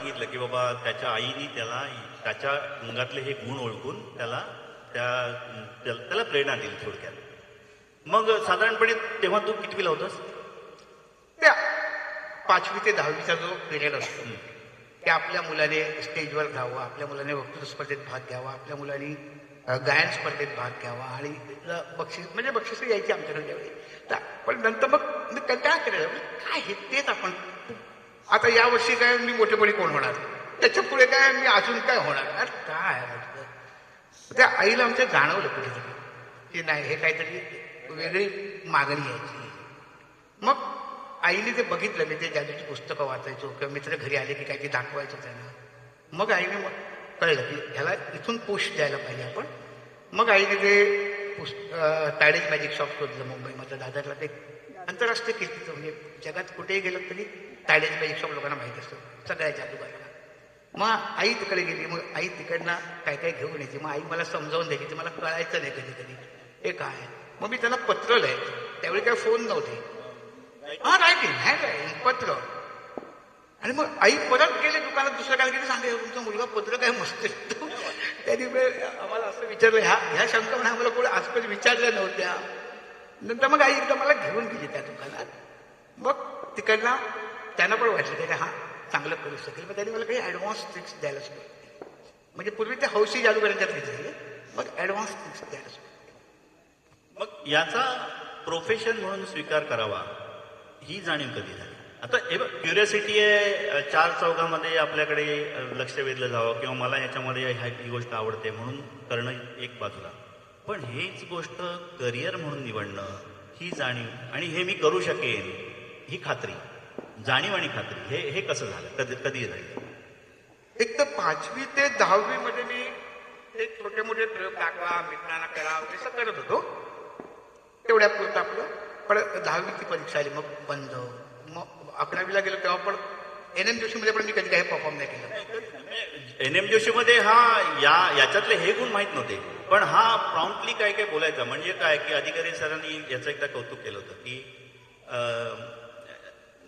सांगितलं की बाबा त्याच्या आईने त्याला त्याच्या अंगातले हे गुण ओळखून त्याला प्रेरणा दिली थोडक्यात. मग साधारणपणे तेव्हा तू कितवीला होतास? त्या 5वी ते 10वीचा जो पिरियड असतो की आपल्या मुलाने स्टेजवर जावं, आपल्या मुलाने वक्तृत्व स्पर्धेत भाग घ्यावा, आपल्या मुलांनी गायन स्पर्धेत भाग घ्यावा आणि बक्षीस म्हणजे बक्षीस यायची आमच्याकडे त्यावेळी. पण नंतर मग मी कंटाळा केलेला, काय हे तेच आपण आता यावर्षी काय मी मोठेपणी कोण होणार, त्याच्या पुढे काय मी अजून काय होणार, अरे काय त्या आईला आमच्या जाणवलं कुठेतरी की नाही हे काहीतरी वेगळी मागणी यायची. मग आईने ते बघितलं, मी ते जादूची पुस्तकं वाचायचो किंवा मित्र घरी आले की काही ते दाखवायचो त्यांना. मग आईने कळलं की ह्याला इथून पुश द्यायला पाहिजे आपण. मग आईने ते टायडेज मॅजिक शॉप शोधलं मुंबईमध्ये दादरला. ते आंतरराष्ट्रीय कीर्तीचं म्हणजे जगात कुठेही गेलं तरी टायडेज मॅजिक शॉप लोकांना माहीत असतं सगळ्या जादूगारांना. मग आई तिकडे गेली, मग आई तिकडनं काय काय घेऊन यायची. मग आई मला समजावून द्यायची, ते मला कळायचं नाही कधी कधी हे काय. मग मी त्यांना पत्र लिहायचो, त्यावेळी काय फोन नव्हते. हा रायटिंग पत्र. आणि मग आई परत गेले दुकानात, दुसऱ्या काय गेले सांगे तुमचा मुलगा पत्र काय मस्त लिहितो. त्यांनी आम्हाला असं विचारलं, ह्या शंका म्हणा आम्हाला कोणी आजपर्यंत विचारल्या नव्हत्या. नंतर मग आई एकदा मला घेऊन गेली त्या दुकानात. मग तिकडनं त्यांना पण वाटलं की हा चांगलं करू शकेल. मग त्यांनी मला काही ॲडव्हान्स ट्रिक्स द्यायला सुरुवात. म्हणजे पूर्वी ते हौशी जादूगारांच्या ट्रिक्स झाले, मग ॲडव्हान्स ट्रिक्स द्यायला सुरुवात. मग याचा प्रोफेशन म्हणून स्वीकार करावा ही जाणीव कधी झाली? आता हे बघ, क्युरियोसिटी आहे, चार चौघामध्ये आपल्याकडे लक्ष वेधलं जावं किंवा मला याच्यामध्ये ही गोष्ट आवडते म्हणून करणं एक बाजूला, पण हेच गोष्ट करिअर म्हणून निवडणं ही जाणीव आणि हे मी करू शकेन ही खात्री, जाणीव आणि खात्री, हे कसं झालं, कधी झालं? एक तर 5वी ते 10वी मध्ये मी ते छोटे मोठे प्रयोग दाखवा, मित्रांना करा असं करत होतो तेवढ्या पुरतं आपलं. पण 10वीची परीक्षा आली, मग बंद. मग 11वीला गेलो तेव्हा पण NM जोशी मध्ये पण मी कधी काही परफॉर्म नाही केलं. NM जोशी मध्ये याच्यातले हे गुण माहीत नव्हते, पण हा प्रॉम्प्टली काय काय बोलायचा. म्हणजे काय की अधिकारी सरांनी याचं एकदा कौतुक केलं होतं की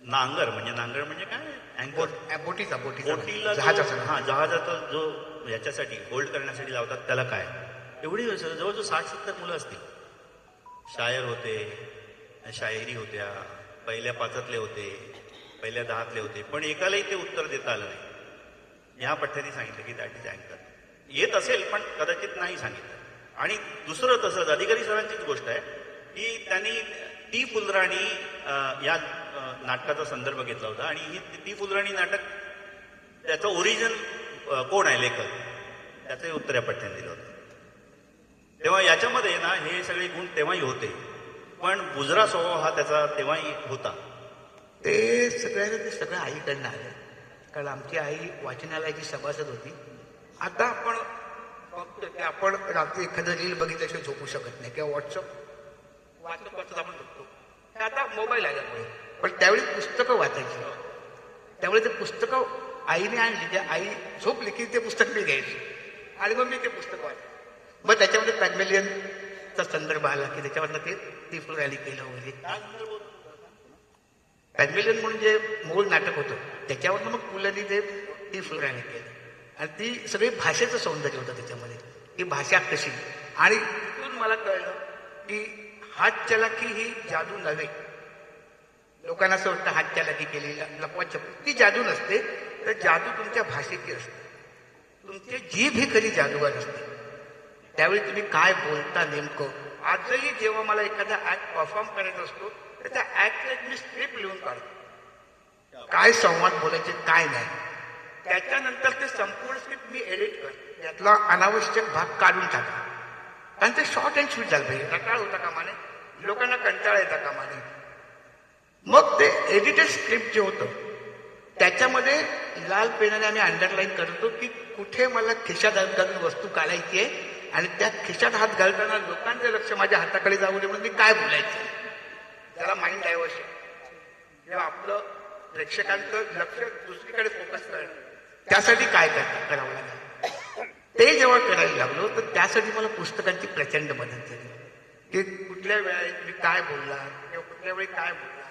नांगर म्हणजे काय, अँकर, बोटीला जहाजाचा जो याच्यासाठी होल्ड करण्यासाठी लावतात त्याला काय, एवढी जवळजवळ 60-70 मुलं असतील. शायर होते, शायरी होत्या, पहिल्या 5तले होते, पहिल्या 10तले होते, पण एकालाही ते उत्तर देता आलं नाही. ह्या पठ्ठ्याने सांगितलं की दॅट इज अँकर. येत असेल पण कदाचित नाही सांगितलं. आणि दुसरं तसंच अधिकारी सरांचीच गोष्ट आहे की त्यांनी ती फुलराणी या नाटकाचा संदर्भ घेतला होता आणि ही ती फुलराणी नाटक त्याचं ओरिजिनल कोण आहे लेखक, त्याचंही उत्तर या पठ्ठ्याने दिलं होतं. तेव्हा याच्यामध्ये ना हे सगळे गुण तेव्हाही होते, पण बुजरा स्वभाव हा त्याचा तेव्हाही होता. ते सगळं आईकडनं आलं. कारण आमची आई वाचनालयाची सभासद होती. आता आपण बघतो की आपण रात्री एखादं रील बघितल्याशिवाय झोपू शकत नाही किंवा व्हॉट्सअप वाचत आपण बघतो. आता मोबाईल आल्यामुळे, पण त्यावेळी पुस्तकं वाचायची. त्यावेळी ते पुस्तकं आईने आणली, त्या आई झोपली की ते पुस्तक मी घ्यायचं आणि मग मी ते पुस्तक वाचायचं. मग त्याच्यामध्ये पॅगमेलियनचा संदर्भ आला की त्याच्यावरनं ती फुल रॅली केलं वगैरे. पॅगमेलियन म्हणून जे मूळ नाटक होतं त्याच्यावरनं मग मुलांनी ते ती फुल रॅली केलं आणि ती सगळी भाषेचं सौंदर्य होतं त्याच्यामध्ये, की भाषा कशी. आणि तिथून मला कळलं की हात चलाकी ही जादू नव्हे. लोकांना असं वाटतं हात चलाकी केलेली लपवाछपवी, ती जादू नसते. तर जादू तुमच्या भाषेची असते. तुमची जीभ ही खरी जादूगार असते. त्यावेळी तुम्ही काय बोलता नेमकं. आजही जेव्हा मला एखादा ऍक्ट परफॉर्म करायचा असतो तर त्या ऍक्टला मी स्क्रिप्ट लिहून काढतो, काय संवाद बोलायचे काय नाही. त्याच्यानंतर ते संपूर्ण स्क्रिप्ट मी एडिट करतो, त्यातला अनावश्यक भाग काढून टाका. कारण ते शॉर्ट अँड स्वीट झालं पाहिजे. रटाळ होता कामा नये, लोकांना कंटाळा येता कामा नये. मग ते एडिटेड स्क्रिप्ट जे होतं त्याच्यामध्ये लाल पेनाने आम्ही अंडरलाईन करतो की कुठे मला खिशात हात घालून वस्तू काढायची आहे आणि त्या खिशात हात घालताना लोकांचं लक्ष माझ्या हाताकडे जाऊ नये म्हणून मी काय बोलायचं. त्याला माइंड डायव्हर्शन. जेव्हा आपलं प्रेक्षकांचं लक्ष दुसरीकडे फोकस करणं, त्यासाठी काय करावं लागेल. ते जेव्हा करायला लागलो तर त्यासाठी मला पुस्तकांची प्रचंड मदत झाली. की कुठल्या वेळेत मी काय बोलला किंवा कुठल्या वेळी काय बोलला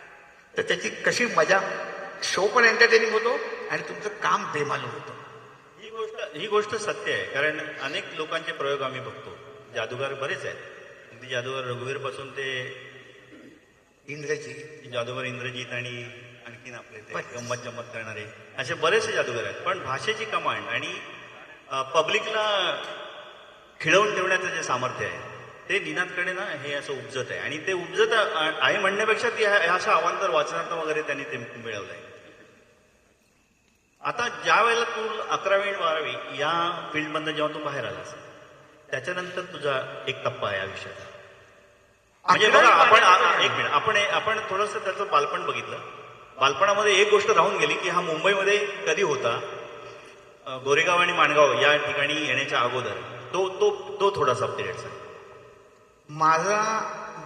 तर त्याची कशी मजा शो पण एंटरटेनिंग होतो आणि तुमचं काम बेमालूम होतं. ही गोष्ट सत्य आहे. कारण अनेक लोकांचे प्रयोग आम्ही बघतो. जादूगार बरेच आहेत. अगदी जादूगार रघुवीर पासून ते इंद्रजी, जादूगार इंद्रजीत आणि आणखीन आपले ते गंमत जम्मत करणारे असे बरेचसे जादूगार आहेत. पण भाषेची कमांड आणि पब्लिकला खिळवून ठेवण्याचं जे सामर्थ्य आहे ते निनादकडे ना हे असं उपजत आहे. आणि ते उपजत आहे म्हणण्यापेक्षा ती ह्या अशा अवांतर वाचनातून वगैरे त्यांनी ते मिळवलंय. आता ज्या वेळेला तू 11वी आणि 12वी या फील्डमधनं जेव्हा तू बाहेर आलास त्याच्यानंतर तुझा एक टप्पा आहे आयुष्याचा. म्हणजे बघा एक मिनिट आपण थोडंसं त्याचं बालपण बघितलं. बालपणामध्ये एक गोष्ट राहून गेली की हा मुंबईमध्ये कधी होता, गोरेगाव आणि माणगाव या ठिकाणी येण्याच्या अगोदर तो थोडासा पिरियड सांग. माझा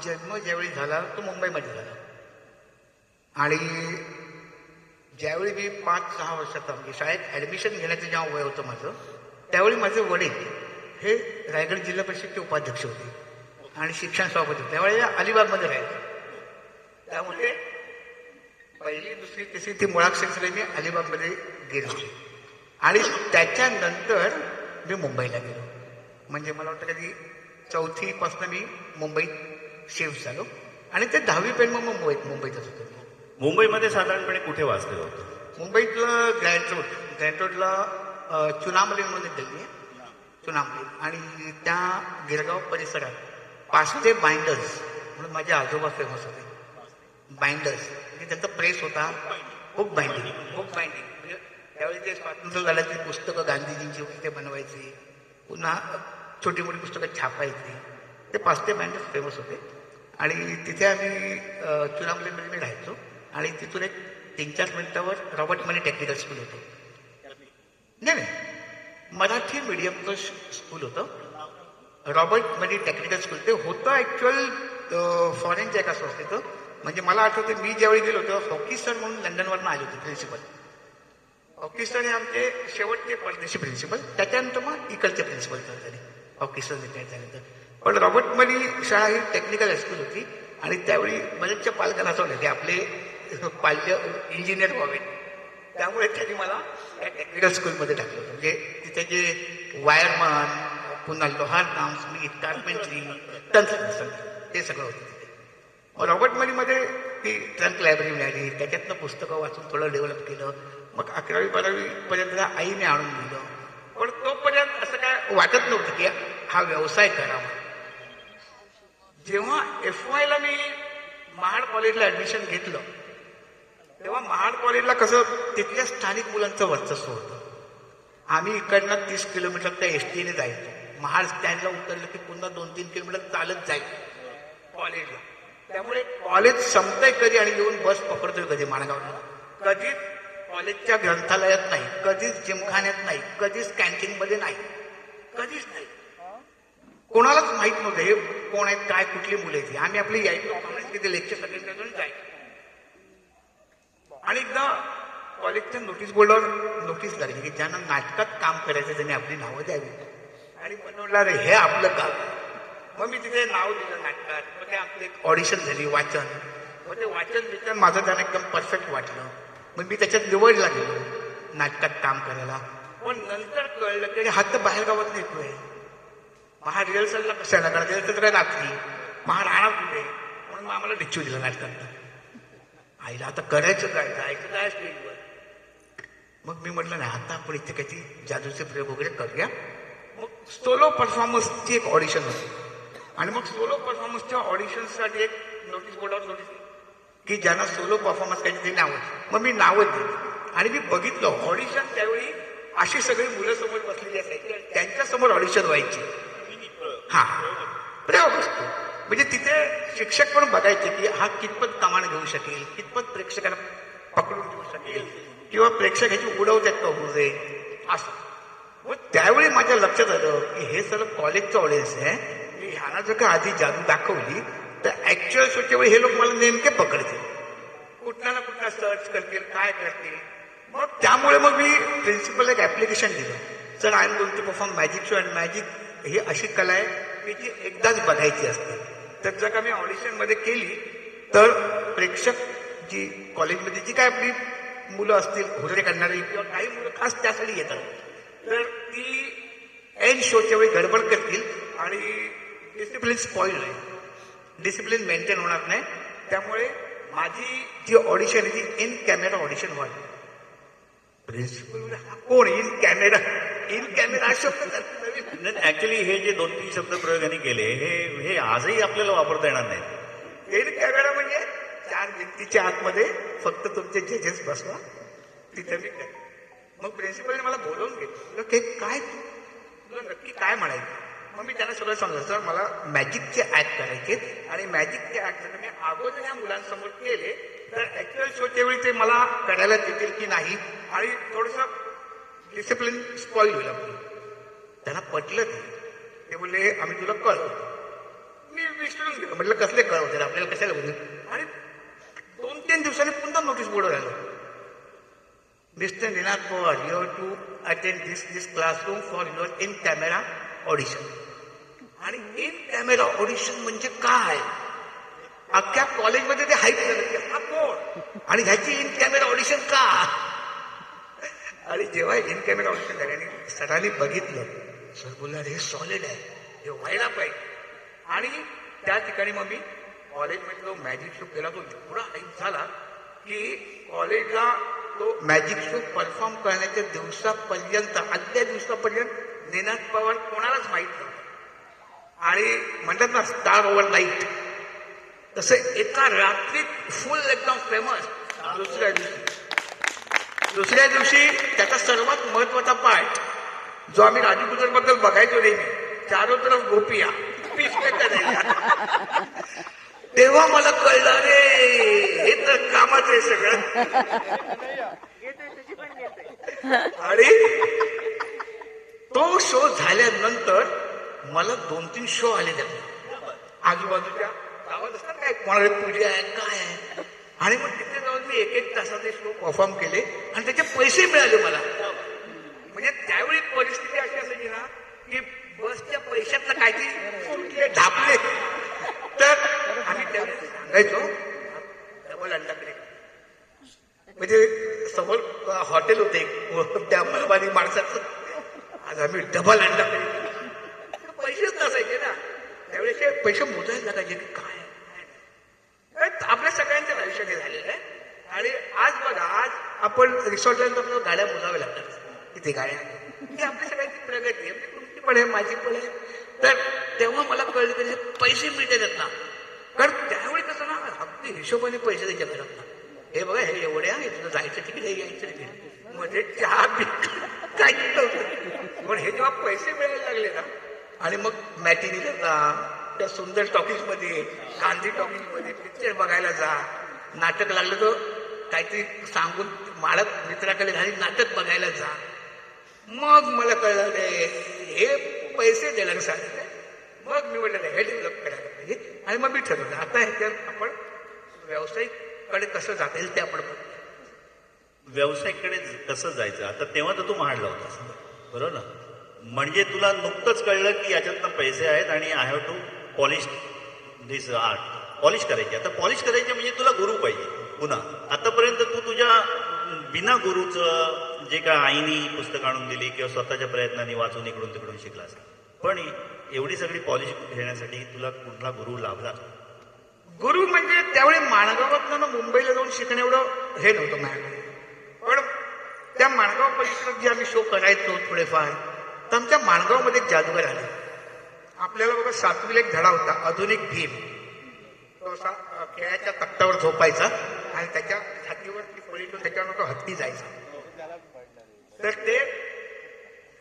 जन्म ज्यावेळी झाला तो मुंबईमध्ये झाला आणि ज्यावेळी मी 5-6 वर्षाचा म्हणजे शाळेत ऍडमिशन घेण्याचं जेव्हा वय होतं माझं, त्यावेळी माझे वडील हे रायगड जिल्हा परिषदचे उपाध्यक्ष होते आणि शिक्षण सभापती होते. त्यावेळी अलिबागमध्ये राहायचे. त्यामुळे पहिली, दुसरी, तिसरी ती मुळाक्षर मी अलिबागमध्ये गेलो आणि त्याच्यानंतर मी मुंबईला गेलो. म्हणजे मला वाटतं कधी 4थी पासून मी मुंबईत शिफ्ट झालो आणि ते 10वी पण मग मुंबईतच होतो. मुंबईमध्ये साधारणपणे कुठे वाचलेलं होतं? मुंबईतलं ग्रँड रोडला चुनामली म्हणून एक गल्ली आहे, चुनामली, आणि त्या गिरगाव परिसरात पास्ते बाइंडर्स म्हणून माझे आजोबा फेमस होते. बाइंडर्स म्हणजे त्यांचा प्रेस होता, बुक बाइंडिंग. म्हणजे त्यावेळी ते स्वातंत्र्य झाल्याची पुस्तकं गांधीजींची होती ते बनवायचे, पुन्हा छोटी मोठी पुस्तकं छापायची. ते पास्ते बाइंडर्स फेमस होते आणि तिथे आम्ही चुनामलीमध्ये मी राहायचो आणि तिथून एक 3-4 मिनिटावर रॉबर्ट मनी टेक्निकल स्कूल होतं. नाही, मराठी मीडियमचं स्कूल होतं, रॉबर्ट मनी टेक्निकल स्कूल. ते होतं ऍक्च्युअल फॉरेनच्या एका संस्थेचं. म्हणजे मला आठवतं मी ज्यावेळी गेलो तेव्हा हॉकीस्टन म्हणून लंडनवरून आले होते प्रिन्सिपल. हॉकीस्टन हे आमचे शेवटचे परदेशी प्रिन्सिपल, त्याच्यानंतर मग इकडचे प्रिन्सिपल झाले हॉकीस्टन रिटायर झाल्यानंतर. पण रॉबर्ट मनी शाळा ही टेक्निकल हायस्कूल होती आणि त्यावेळी बरेचच्या पालकांना असं वाटलं की आपले पाल्य इंजिनियर व्हावेत. त्यामुळे त्यांनी मला त्या टेक्निकल स्कूलमध्ये टाकलं होतं. म्हणजे तिथे जे वायरमन, पुन्हा लोहार काम, स्मिथ, कार्पेंट्री, तंत्रज्ञान ते सगळं होतं तिथे. रॉबर्ट मनीमध्ये ती ट्रंक लायब्ररी मिळाली, त्याच्यातनं पुस्तकं वाचून थोडं डेव्हलप केलं. मग 11वी-12वी पर्यंत आईने आणून दिलं. पण तोपर्यंत असं काय वाटत नव्हतं की हा व्यवसाय करावा. जेव्हा FYला मी महाड कॉलेजला ऍडमिशन घेतलं तेव्हा महाड कॉलेजला कसं तिथल्या स्थानिक मुलांचं वर्चस्व होतं. आम्ही इकडनं 30 किलोमीटर त्या STने जायचो. महाड स्टँडला उतरलं की पुन्हा 2-3 किलोमीटर चालत जायचो कॉलेजला. त्यामुळे कॉलेज संपतंय कधी आणि येऊन बस पकडतोय कधी माणगावला. कधीच कॉलेजच्या ग्रंथालयात नाही, कधीच जिमखान्यात नाही, कधीच कॅन्टीनमध्ये नाही, कधीच नाही. कोणालाच माहित नव्हतं हे कोण आहेत, काय, कुठली मुलं आहेत. आम्ही आपली यायचो, तिथे लेक्चर अटेंड करून जायचो. आणि एकदा कॉलेजच्या नोटीस बोर्डावर नोटीस लागली की ज्यांना नाटकात काम करायचं त्यांनी आपली नावं द्यावी. आणि म्हणून रे हे आपलं काम. मग मी तिथे नाव दिलं नाटकात. मग ते आपली एक ऑडिशन झाली, वाचन. मग ते वाचन माझं त्यांना एकदम परफेक्ट वाटलं. मग मी त्याच्यात निवडला गेलो नाटकात काम करायला. पण नंतर कळलं की हात तर बाहेर गावात येतोय. महाड रिहर्सलला कशाला करा, रिहर्सल काय रात्री, महाड आणा कुठे, म्हणून मग आम्हाला डिच्चू दिला नाटकात. आईला आता करायचं काय, जायचं काय स्टेजवर. मग मी म्हटलं नाही, आता आपण इथे काहीतरी जादूचे प्रयोग वगैरे करूया. मग सोलो परफॉर्मन्सची एक ऑडिशन होती आणि मग सोलो परफॉर्मन्सच्या ऑडिशनसाठी एक नोटीस बोर्डावर नोटीस की ज्यांना सोलो परफॉर्मन्स करायची ते नावं. मग मी नावं दिली आणि मी बघितलं ऑडिशन. त्यावेळी अशी सगळी मुलं समोर बसलेली असायची, त्यांच्या समोर ऑडिशन व्हायची. हा प्रयोग असतो. म्हणजे तिथे शिक्षक पण बघायचे की हा कितपत कमांड घेऊ शकेल, कितपत प्रेक्षकांना पकडून घेऊ शकेल किंवा प्रेक्षकाची उडवत्यात का होऊ दे असं. मग त्यावेळी माझ्या लक्षात आलं की हे सगळं कॉलेजचं ऑडियन्स आहे. मी ह्याला जर का आधी जादू दाखवली तर ऍक्च्युअल शोच्या वेळी हे लोक मला नेमके पकडतील, कुठला ना कुठला सर्च करतील, काय करतील. मग त्यामुळे मग मी प्रिन्सिपलला एक ऍप्लिकेशन दिलं, sir I am going to perform magic show. And magic ही अशी कला आहे की जी एकदाच बघायची असते. तर जर का मी ऑडिशनमध्ये केली तर प्रेक्षक जी कॉलेजमध्ये जी काय आपली मुलं असतील हुरडे करणारी किंवा काही मुलं खास त्यासाठी येतात, तर ती एन शोच्या वेळी गडबड करतील आणि डिसिप्लिन स्पॉइल होईल, डिसिप्लिन मेंटेन होणार नाही. त्यामुळे माझी जी ऑडिशन आहे ती इन कॅमेरा ऑडिशन व्हावी. प्रिन्सिपल हा कोण इन कॅमेरा, इन कॅमेरा हा शब्द नवीन. ऍक्च्युली हे जे 2-3 शब्द प्रयोगाने केले हे आजही आपल्याला वापरता येणार नाही. इन कॅमेरा म्हणजे 4 भिंतीच्या आतमध्ये फक्त तुमचे जजेस बसवा, तिथे मी काय. मग प्रिन्सिपलने मला बोलवून घेतलं की काय तुला नक्की काय म्हणायचं. मग मी त्यांना सगळं सांगितलं, सर मला मॅजिकचे ऍक्ट करायचे आणि मॅजिकचे ऍक्ट जर मी अगोदर या मुलांसमोर केले तर ऍक्च्युअल शोच्या वेळी ते मला करायला देतील की नाही आणि थोडंसं डिसिप्लिन स्पॉइल होईल आपलं. त्यांना पटलं ते बोलले आम्ही तुला कळवतो. मी विसरून गेलो, म्हटलं कसले कळवते आपल्याला, कशाला बोलले. आणि 2-3 दिवसांनी पुन्हा नोटीस बोर्डवर आलो, mister Ninad Pawar, you have to attend this classroom for your in camera audition. आणि इन कॅमेरा ऑडिशन म्हणजे काय, अख्ख्या कॉलेजमध्ये ते हाईप झालं की हा कोण आणि ह्याची इन कॅमेरा ऑडिशन का. आणि जेव्हा इन कॅमेरा ऑडिशन झाले आणि सरांनी बघितलं, सर बोलला हे सॉलिड आहे, हे व्हायला पाहिजे. आणि त्या ठिकाणी मग मी कॉलेजमध्ये जो मॅजिक शो केला तो एवढा हाईप झाला की कॉलेजला तो मॅजिक शो परफॉर्म करण्याच्या दिवसापर्यंत, आदल्या दिवसापर्यंत निनाद पवार कोणालाच माहीत नव्हतं. आणि म्हणतात ना स्टार ओव्हर नाईट, तसं एका रात्रीत फुल एकदम फेमस. दुसऱ्या दिवशी त्याचा सर्वात महत्वाचा पार्ट जो आम्ही राजू गुजर बद्दल बघायचो नेहमी, चारो तरफ गोपिया पीस तेव्हा मला कळलं रे हे तर कामाचं आहे सगळं. आणि तो शो झाल्यानंतर मला 2-3 शो आले त्यात आजूबाजूच्या गावात असतात काय कोणाकडे पूजा आहे काय आहे. आणि मग तिथे जाऊन मी 1-1 तासाचे शो परफॉर्म केले आणि त्याचे पैसे मिळाले मला. म्हणजे त्यावेळी परिस्थिती अशी असायची ना की बसच्या पैशातलं काहीतरी ढापले तर आम्ही त्यावेळी सांगायचो डबल अंडा ब्रेक. म्हणजे समोर हॉटेल होते त्या मलबानी माणसाचं, आज आम्ही डबल अंडा ब्रेक. पैसेच नसायचे ना त्यावेळेस, ते पैसे मोजायला लागायचे की काय आपल्या सगळ्यांच्या आयुष्याने झालेलं आहे. आणि आज बघा, आज आपण रिसॉर्टला गाड्या मोजाव्या लागतात, किती गाड्या, ही आपल्या सगळ्यांची प्रगती आहे, तुमची पण आहे माझी पण आहे. तर तेव्हा मला कळलं की पैसे मिळतात ना, कारण त्यावेळी कसं ना अगदी हिशोबाने पैसे द्यायचे घरात ना. हे बघा हे एवढे आहे, तुझं जायचं तिकीट हे यायचं तिकीट म्हणजे चहा काहीच नव्हतं. पण हे जेव्हा पैसे मिळायला लागले ना आणि मग मॅटिनीला जा, त्या सुंदर टॉकीजमध्ये, गांधी टॉकीजमध्ये पिक्चर बघायला जा, नाटक लागलं तर काहीतरी सांगून माळक मित्राकडे घाली नाटक बघायला जा. मग मला कळलं रे हे पैसे द्यायला सांगितलं. मग मी म्हटलं हे डेव्हलप करायला पाहिजे. आणि मग मी ठरवलं आता ह्याच्यात आपण व्यावसायिककडे कसं जाता येईल ते आपण व्यावसायिककडे कसं जायचं. आता तेव्हा तर तू मांडला होतास बरोबर ना, म्हणजे तुला नुकतंच कळलं की याच्यातनं पैसे आहेत आणि I have to polish this art. Polish करायची. आता पॉलिश करायची म्हणजे तुला गुरु पाहिजे पुन्हा. आतापर्यंत तू तुझ्या बिना गुरुचं जे काय आईनी पुस्तक आणून दिली किंवा स्वतःच्या प्रयत्नांनी वाचून इकडून तिकडून शिकलास, पण एवढी सगळी पॉलिश घेण्यासाठी तुला कुठला गुरु लाभला. गुरु म्हणजे त्यावेळी माणगावात मुंबईला जाऊन शिकणं एवढं हे नव्हतं माझ्याकडे. पण त्या माणगाव परिसरात जे आम्ही शो करायचो थोडेफार, तर आमच्या माणगावमध्ये एक जादूगर आले. आपल्याला बघा 7वीला एक धडा होता आधुनिक भीम. तो असा खेळाच्या तक्त्यावर झोपायचा आणि त्याच्या छातीवर ती फळी ठेवून त्याच्यावर तो हत्ती जायचा. तर ते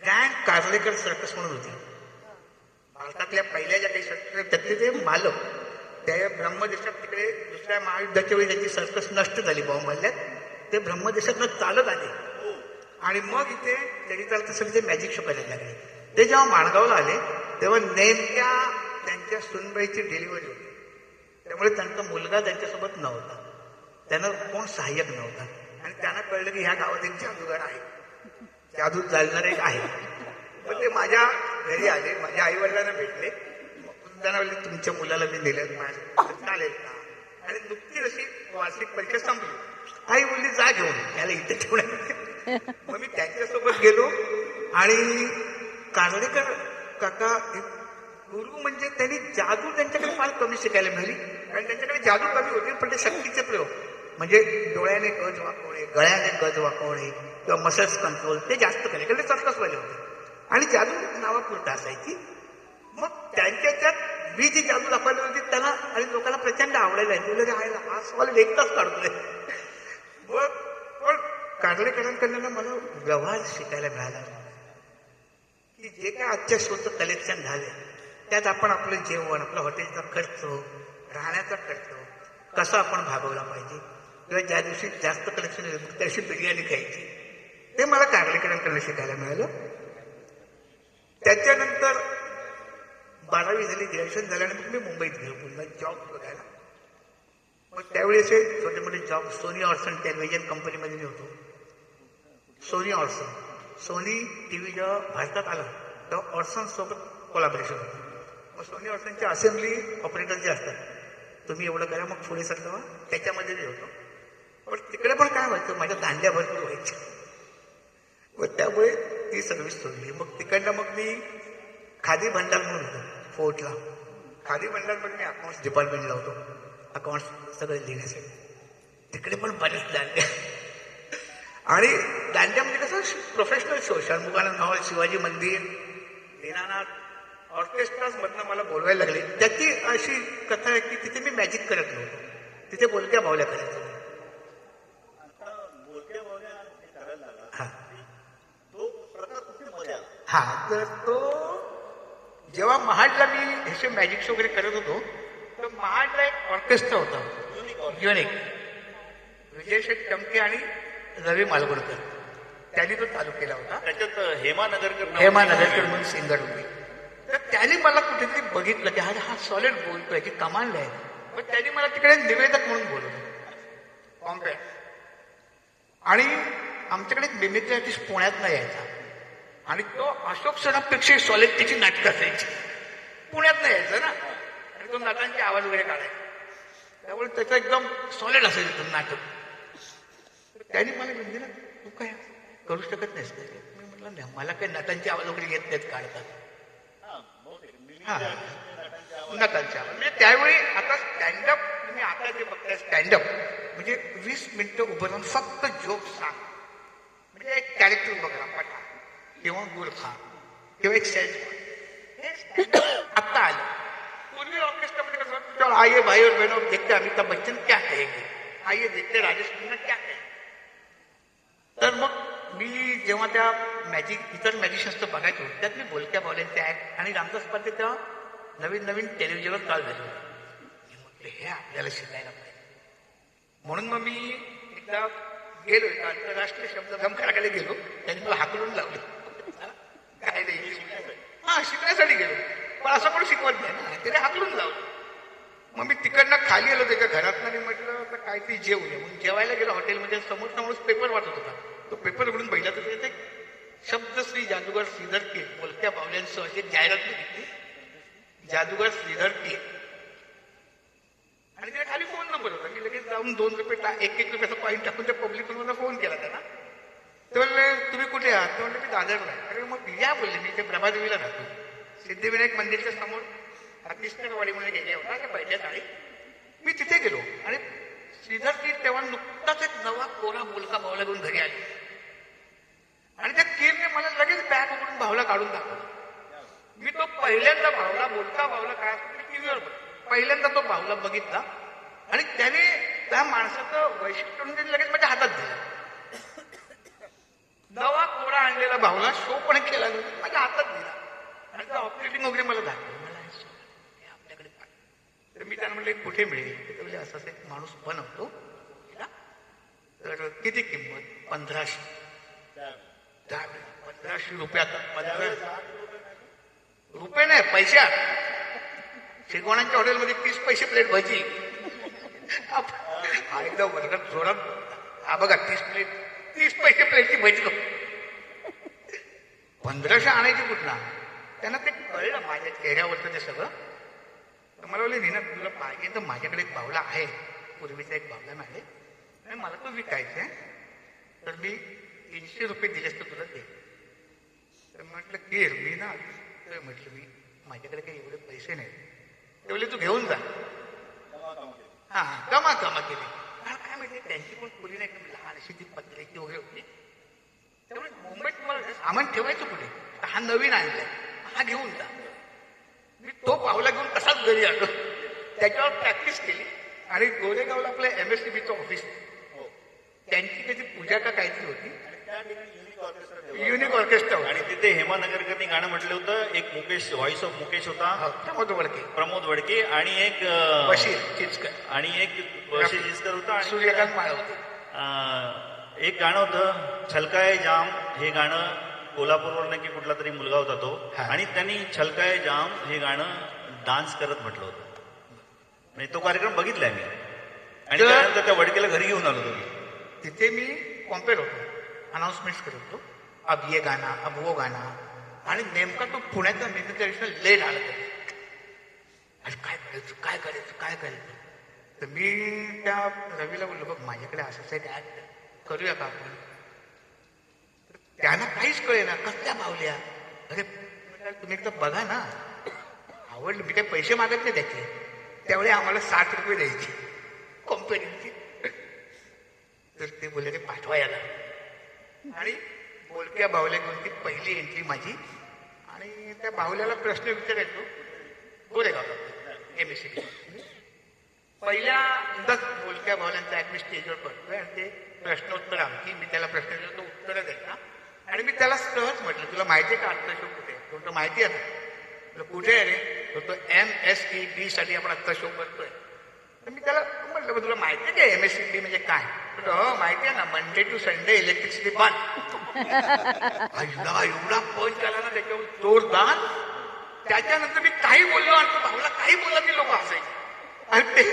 ग्रँड कार्लेकर सर्कस म्हणून होते भारतातल्या पहिल्या ज्या काही सर्कस, त्यातले ते मालक त्या ब्रह्मदेशात तिकडे दुसऱ्या महायुद्धाच्या वेळी त्यांची सर्कस नष्ट झाली बॉम्ब हल्ल्यात. ते ब्रह्मदेशातनं चालत आले आणि मग इथे त्यांनी चालत असेल ते मॅजिक शो करायला लागले. ते जेव्हा माणगावला आले तेव्हा नेमक्या त्यांच्या सुनबाईची डिलिव्हरी होती. त्यामुळे त्यांचा मुलगा त्यांच्यासोबत नव्हता, त्यांना कोण सहाय्यक नव्हता. आणि त्यांना कळलं की ह्या गावात एक जादूगार आहे, जादू चालणार एक आहे. पण ते माझ्या घरी आले, माझ्या आई वडिलांना भेटले. त्यांना बोलले तुमच्या मुलाला मी दिलं माझ्या चालेल का. आणि नुकतीच अशी वार्षिक परीक्षा संपली आई बोलली जा घेऊन त्याला इथे ठेवण्या. मग मी त्याच्यासोबत गेलो आणि कार्लेकर काका गुरु म्हणजे त्यांनी जादू त्यांच्याकडे फार कमी शिकायला मिळाली. कारण त्यांच्याकडे जादू कमी होती पण ते शक्तीचे प्रयोग म्हणजे डोळ्याने गज वाकवणे, गळ्याने गज वाकवणे किंवा मसल्स कंट्रोल ते जास्त केले कारण ते सर्कसवाले होते आणि जादू नावापुरता असायची. मग त्यांच्यात मी जी जादू दाखवली होती त्यांना आणि लोकांना प्रचंड आवडायला आहे. हा सवाल एकटाच काढतोय. मग पण कार्लेकरांकडनं मला व्यवहार शिकायला मिळाला की जे काय आजच्या शोचं कलेक्शन झाले त्यात आपण आपलं जेवण, आपलं हॉटेलचा खर्च, राहण्याचा खर्च कसा आपण भागवला पाहिजे किंवा ज्या दिवशी जास्त कलेक्शन येईल त्या दिवशी बिर्याणी खायची ते मला कार्लेकरांकडनं शिकायला मिळालं. त्याच्यानंतर 12वी झाली, ग्रॅज्युएशन झाल्यानंतर मी मुंबईत गेलो पुन्हा जॉब बघायला. मग त्यावेळी असे छोटे मोठे जॉब सोनी ऑर्सन टेलिव्हिजन कंपनीमध्ये मी होतो. सोनी ऑर्सन, सोनी टीव्ही जेव्हा भारतात आला तेव्हा ऑर्सन सोबत कोलॅबोरेशन होतं. मग सोनी ऑर्सनचे असेंब्ली ऑपरेटर जे असतात तुम्ही एवढं करा मग पुढे सरका त्याच्यामध्ये जे होतो. पण तिकडे पण काय व्हायचं माझ्या दांड्या भरपूर व्हायच्या व त्यामुळे ती सर्व्हिस सोडली. मग तिकडनं मग मी खादी भंडार म्हणून होतो फोर्टला. खादी भंडारमध्ये मी अकाउंट्स डिपार्टमेंटला होतो. अकाउंट्स सगळे लिहिण्यासाठी तिकडे पण बरेच दांड्या आणि दांड्यामध्ये कसं professional show Shanmukhananda hall, Shivaji मंदिर, दीनानाथ ऑर्केस्ट्राज मधनं मला बोलवायला लागले. त्याची अशी कथा आहे की तिथे मी मॅजिक करत नव्हतो, तिथे बोलक्या बावल्या करायचो. हा तर तो जेव्हा महाडला मी हे मॅजिक शो वगैरे करत होतो तर महाडला एक ऑर्केस्ट्रा होता युनिक, विजय शेठ टमके आणि रवी मालगुणकर त्यांनी तो चालू केला होता. त्याच्यात हेमा नगरकर म्हणून सिंगर होती. तर त्यांनी मला कुठेतरी बघितलं की हा सॉलिड बोलतोय की कमाल आहे. मग त्यांनी मला तिकडे निवेदक म्हणून बोलवलं कॉम्पॅक्ट. आणि आमच्याकडे एक मिमिक्री आर्टिस्ट पुण्यात नाही यायचा आणि तो अशोक सराफपेक्षा सॉलिड त्याची नाटकं असायची. पुण्यात नाही यायचं ना आणि तो नटांचे आवाज वगैरे काढायचा त्यामुळे त्याचं एकदम सॉलिड असायचं नाटक. त्यांनी मला म्हणजे ना तू काय करू शकत नाहीस का? मी म्हटलं नाही मला काही नटांचे आवाज वगैरे येत नाहीत काढतात. नटांचे आवाज म्हणजे त्यावेळी आता स्टँडअप तुम्ही आता जे बघताय स्टँडअप म्हणजे 20 मिनिटं उभं राहून फक्त जोक सांग म्हणजे एक कॅरेक्टर बघा पटा किंवा गुरखा किंवा एक सेल्स आता आलं. पूर्वी ऑर्केस्ट्रामध्ये कसं आइए भाई और बहनों देखते अमिताभ बच्चन क्या कहेंगे, आइए देखते राजेश खन्ना क्या कहेंगे. तर मग मी जेव्हा त्या इतर मॅजिशियन्स बघायचो त्यात मी बोलक्या बावल्यांचे ऍक्ट आणि रामदास पाटे तेव्हा नवीन नवीन टेलिव्हिजनवर काल झाले होते. म्हटले हे आपल्याला शिकायला पाहिजे म्हणून मग मी एकदा गेलो आंतरराष्ट्रीय शब्द गमखाराकडे गेलो. त्यांनी मला हाकलून लावले काय नाही शिकण्यासाठी गेलो पण असं पण शिकवत नाही ना त्याने हाकलून लावलं. मग मी तिकडनं खाली आलो त्याच्या घरात आणि म्हटलं आता काहीतरी जेवूया म्हणून जेवायला गेलो हॉटेलमध्ये. समोरचा माणूस पेपर वाचत होता. तो पेपर उघडून बघितला तर त्यात एक शब्द श्री जादूगर श्रीधर के बोलक्या बावल्यांसह अशी जाहिरात घेतली जादूगर श्रीधर के आणि त्याला खाली फोन नंबर होता. मी लगेच जाऊन 2 रुपये 1 रुपयाचा कॉईन टाकून त्या पब्लिक मला फोन केला त्यांना. ते बोलले तुम्ही कुठे आहात? ते म्हणले मी दादरला. अरे मग या बोलले मी ते प्रभादेवीला राहतो. सिद्धिविनायक मंदिरच्या समोर कृष्णवाडी म्हणून गेले होता त्या पहिल्या शाळेत. मी तिथे गेलो आणि श्रीधर की तेव्हा नुकताच एक नवा कोरा बोलका भावला घेऊन घरी आली आणि त्या कीरने मला लगेच बॅग उघडून भावला काढून दाखवला. मी तो पहिल्यांदा भावला बोलका भावला काय टीव्हीवर पहिल्यांदा तो भावला बघितला आणि त्याने त्या माणसाचं वैशिष्ट्य म्हणजे लगेच माझ्या हातात दिलं. नवा कोरा आणलेला भावला शो पण केला माझ्या हातात दिला आणि त्या ऑपरेटिंग वगैरे मला दाखवलं. मला आपल्याकडे तर मी त्यांना म्हणलं कुठे मिळेल? असं एक माणूस बनवतो तर किती किंमत? 1500. 1500 रुपये. आता 15 रुपये नाही पैशा. शेगवाणांच्या हॉटेलमध्ये 30 पैसे प्लेट भजी एकदम वर्गात जोरात हा बघा 30 पैसे प्लेटची भजी. 1500 आणायची कुठला? त्यांना ते कळलं माझ्या चेहऱ्यावरचं ते सगळं. तर मला बोलले ना तुला पाहिजे तर माझ्याकडे एक बावला आहे पूर्वीचा एक बावला मिळाले आणि मला तो विकायचा आहे, तर मी 300 रुपये दिलेस तर तुला दे. तर म्हटलं केर मी ना, तर म्हटलं मी माझ्याकडे काही एवढे पैसे नाही. ते बोलले तू घेऊन जा. हा जमा केली. कारण काय माहिती त्यांची पण खोली नाही कमी लहान अशी ती पत्र्याची वगैरे होती. त्यामुळे मुंबईत तुम्हाला सामान ठेवायचं कुठे, हा नवीन आणलाय, हा घेऊन जा. मी तो पावला घेऊन तसाच घरी आलो. त्याच्यावर प्रॅक्टिस केली आणि गोरेगावला आपलं MSCBचं ऑफिस, त्यांची त्याची पूजा का काहीतरी होती, युनिक ऑर्केस्ट्रा. आणि तिथे हेमा नगरकरनी गाणं म्हटलं होतं. एक मुकेश, व्हॉइस ऑफ मुकेश होता, प्रमोद वडके आणि एक बशीर चिचकर आणि एक बशीर चिचकर होता आणि सूर्यकांत माळ होते. एक गाणं होतं छलकाय जाम. हे गाणं कोल्हापूरवरनं की कुठला तरी मुलगा होता तो, आणि त्यांनी छलकाय जाम हे गाणं डान्स करत म्हटलं होतं. म्हणजे तो कार्यक्रम बघितलाय मी, आणि त्यानंतर त्या वडकेला घरी घेऊन आलो तुम्ही. तिथे मी कॉम्पेअर होतो, अनाउन्समेंट्स करत होतो, अब ये गाना अब वो गाना. आणि नेमका तो पुण्याचा मेनू लेट आला. आणि काय करायचं. तर मी त्या रवीला बोललो, बघ माझ्याकडे असंच आहे, ऍक्ट करूया का आपण. त्यांना काहीच कळे ना, कसल्या भावल्या. अरे तुम्ही एकदा बघा ना, आवडलं. मी काही पैसे मागत नाही त्याचे, त्यावेळी आम्हाला 60 रुपये द्यायचे कंपनीची. तर ते बोलले ते पाठवा याला. आणि बोलक्या बावल्या घेऊन ती पहिली एंट्री माझी. आणि त्या बावल्याला प्रश्न विचारायचो, गोरेगावला MSCB. पहिल्यांदाच बोलक्या बावल्यांचा ऍक्ट मी स्टेजवर करतोय, आणि ते प्रश्नोत्तर आमची. मी त्याला प्रश्न विचारतो, तो उत्तर द्यायचा. आणि मी त्याला सहज म्हटलं, तुला माहिती आहे का आत्ता शो कुठे आहे? तो माहिती आहे ना. कुठे आहे रे? तो MSCB साठी आपण आत्ता शो करतोय. तर मी त्याला म्हटलं, तुला माहिती आहे का MSCB म्हणजे काय? हो माहिती आहे ना, मंडे टू संडे इलेक्ट्रिसिटी बंद. एवढा फोन केला ना त्याच्यावर जोरदार. त्याच्यानंतर मी काही बोललो, आणि तो भाऊला काही बोलला की लोक असायचे. आणि ते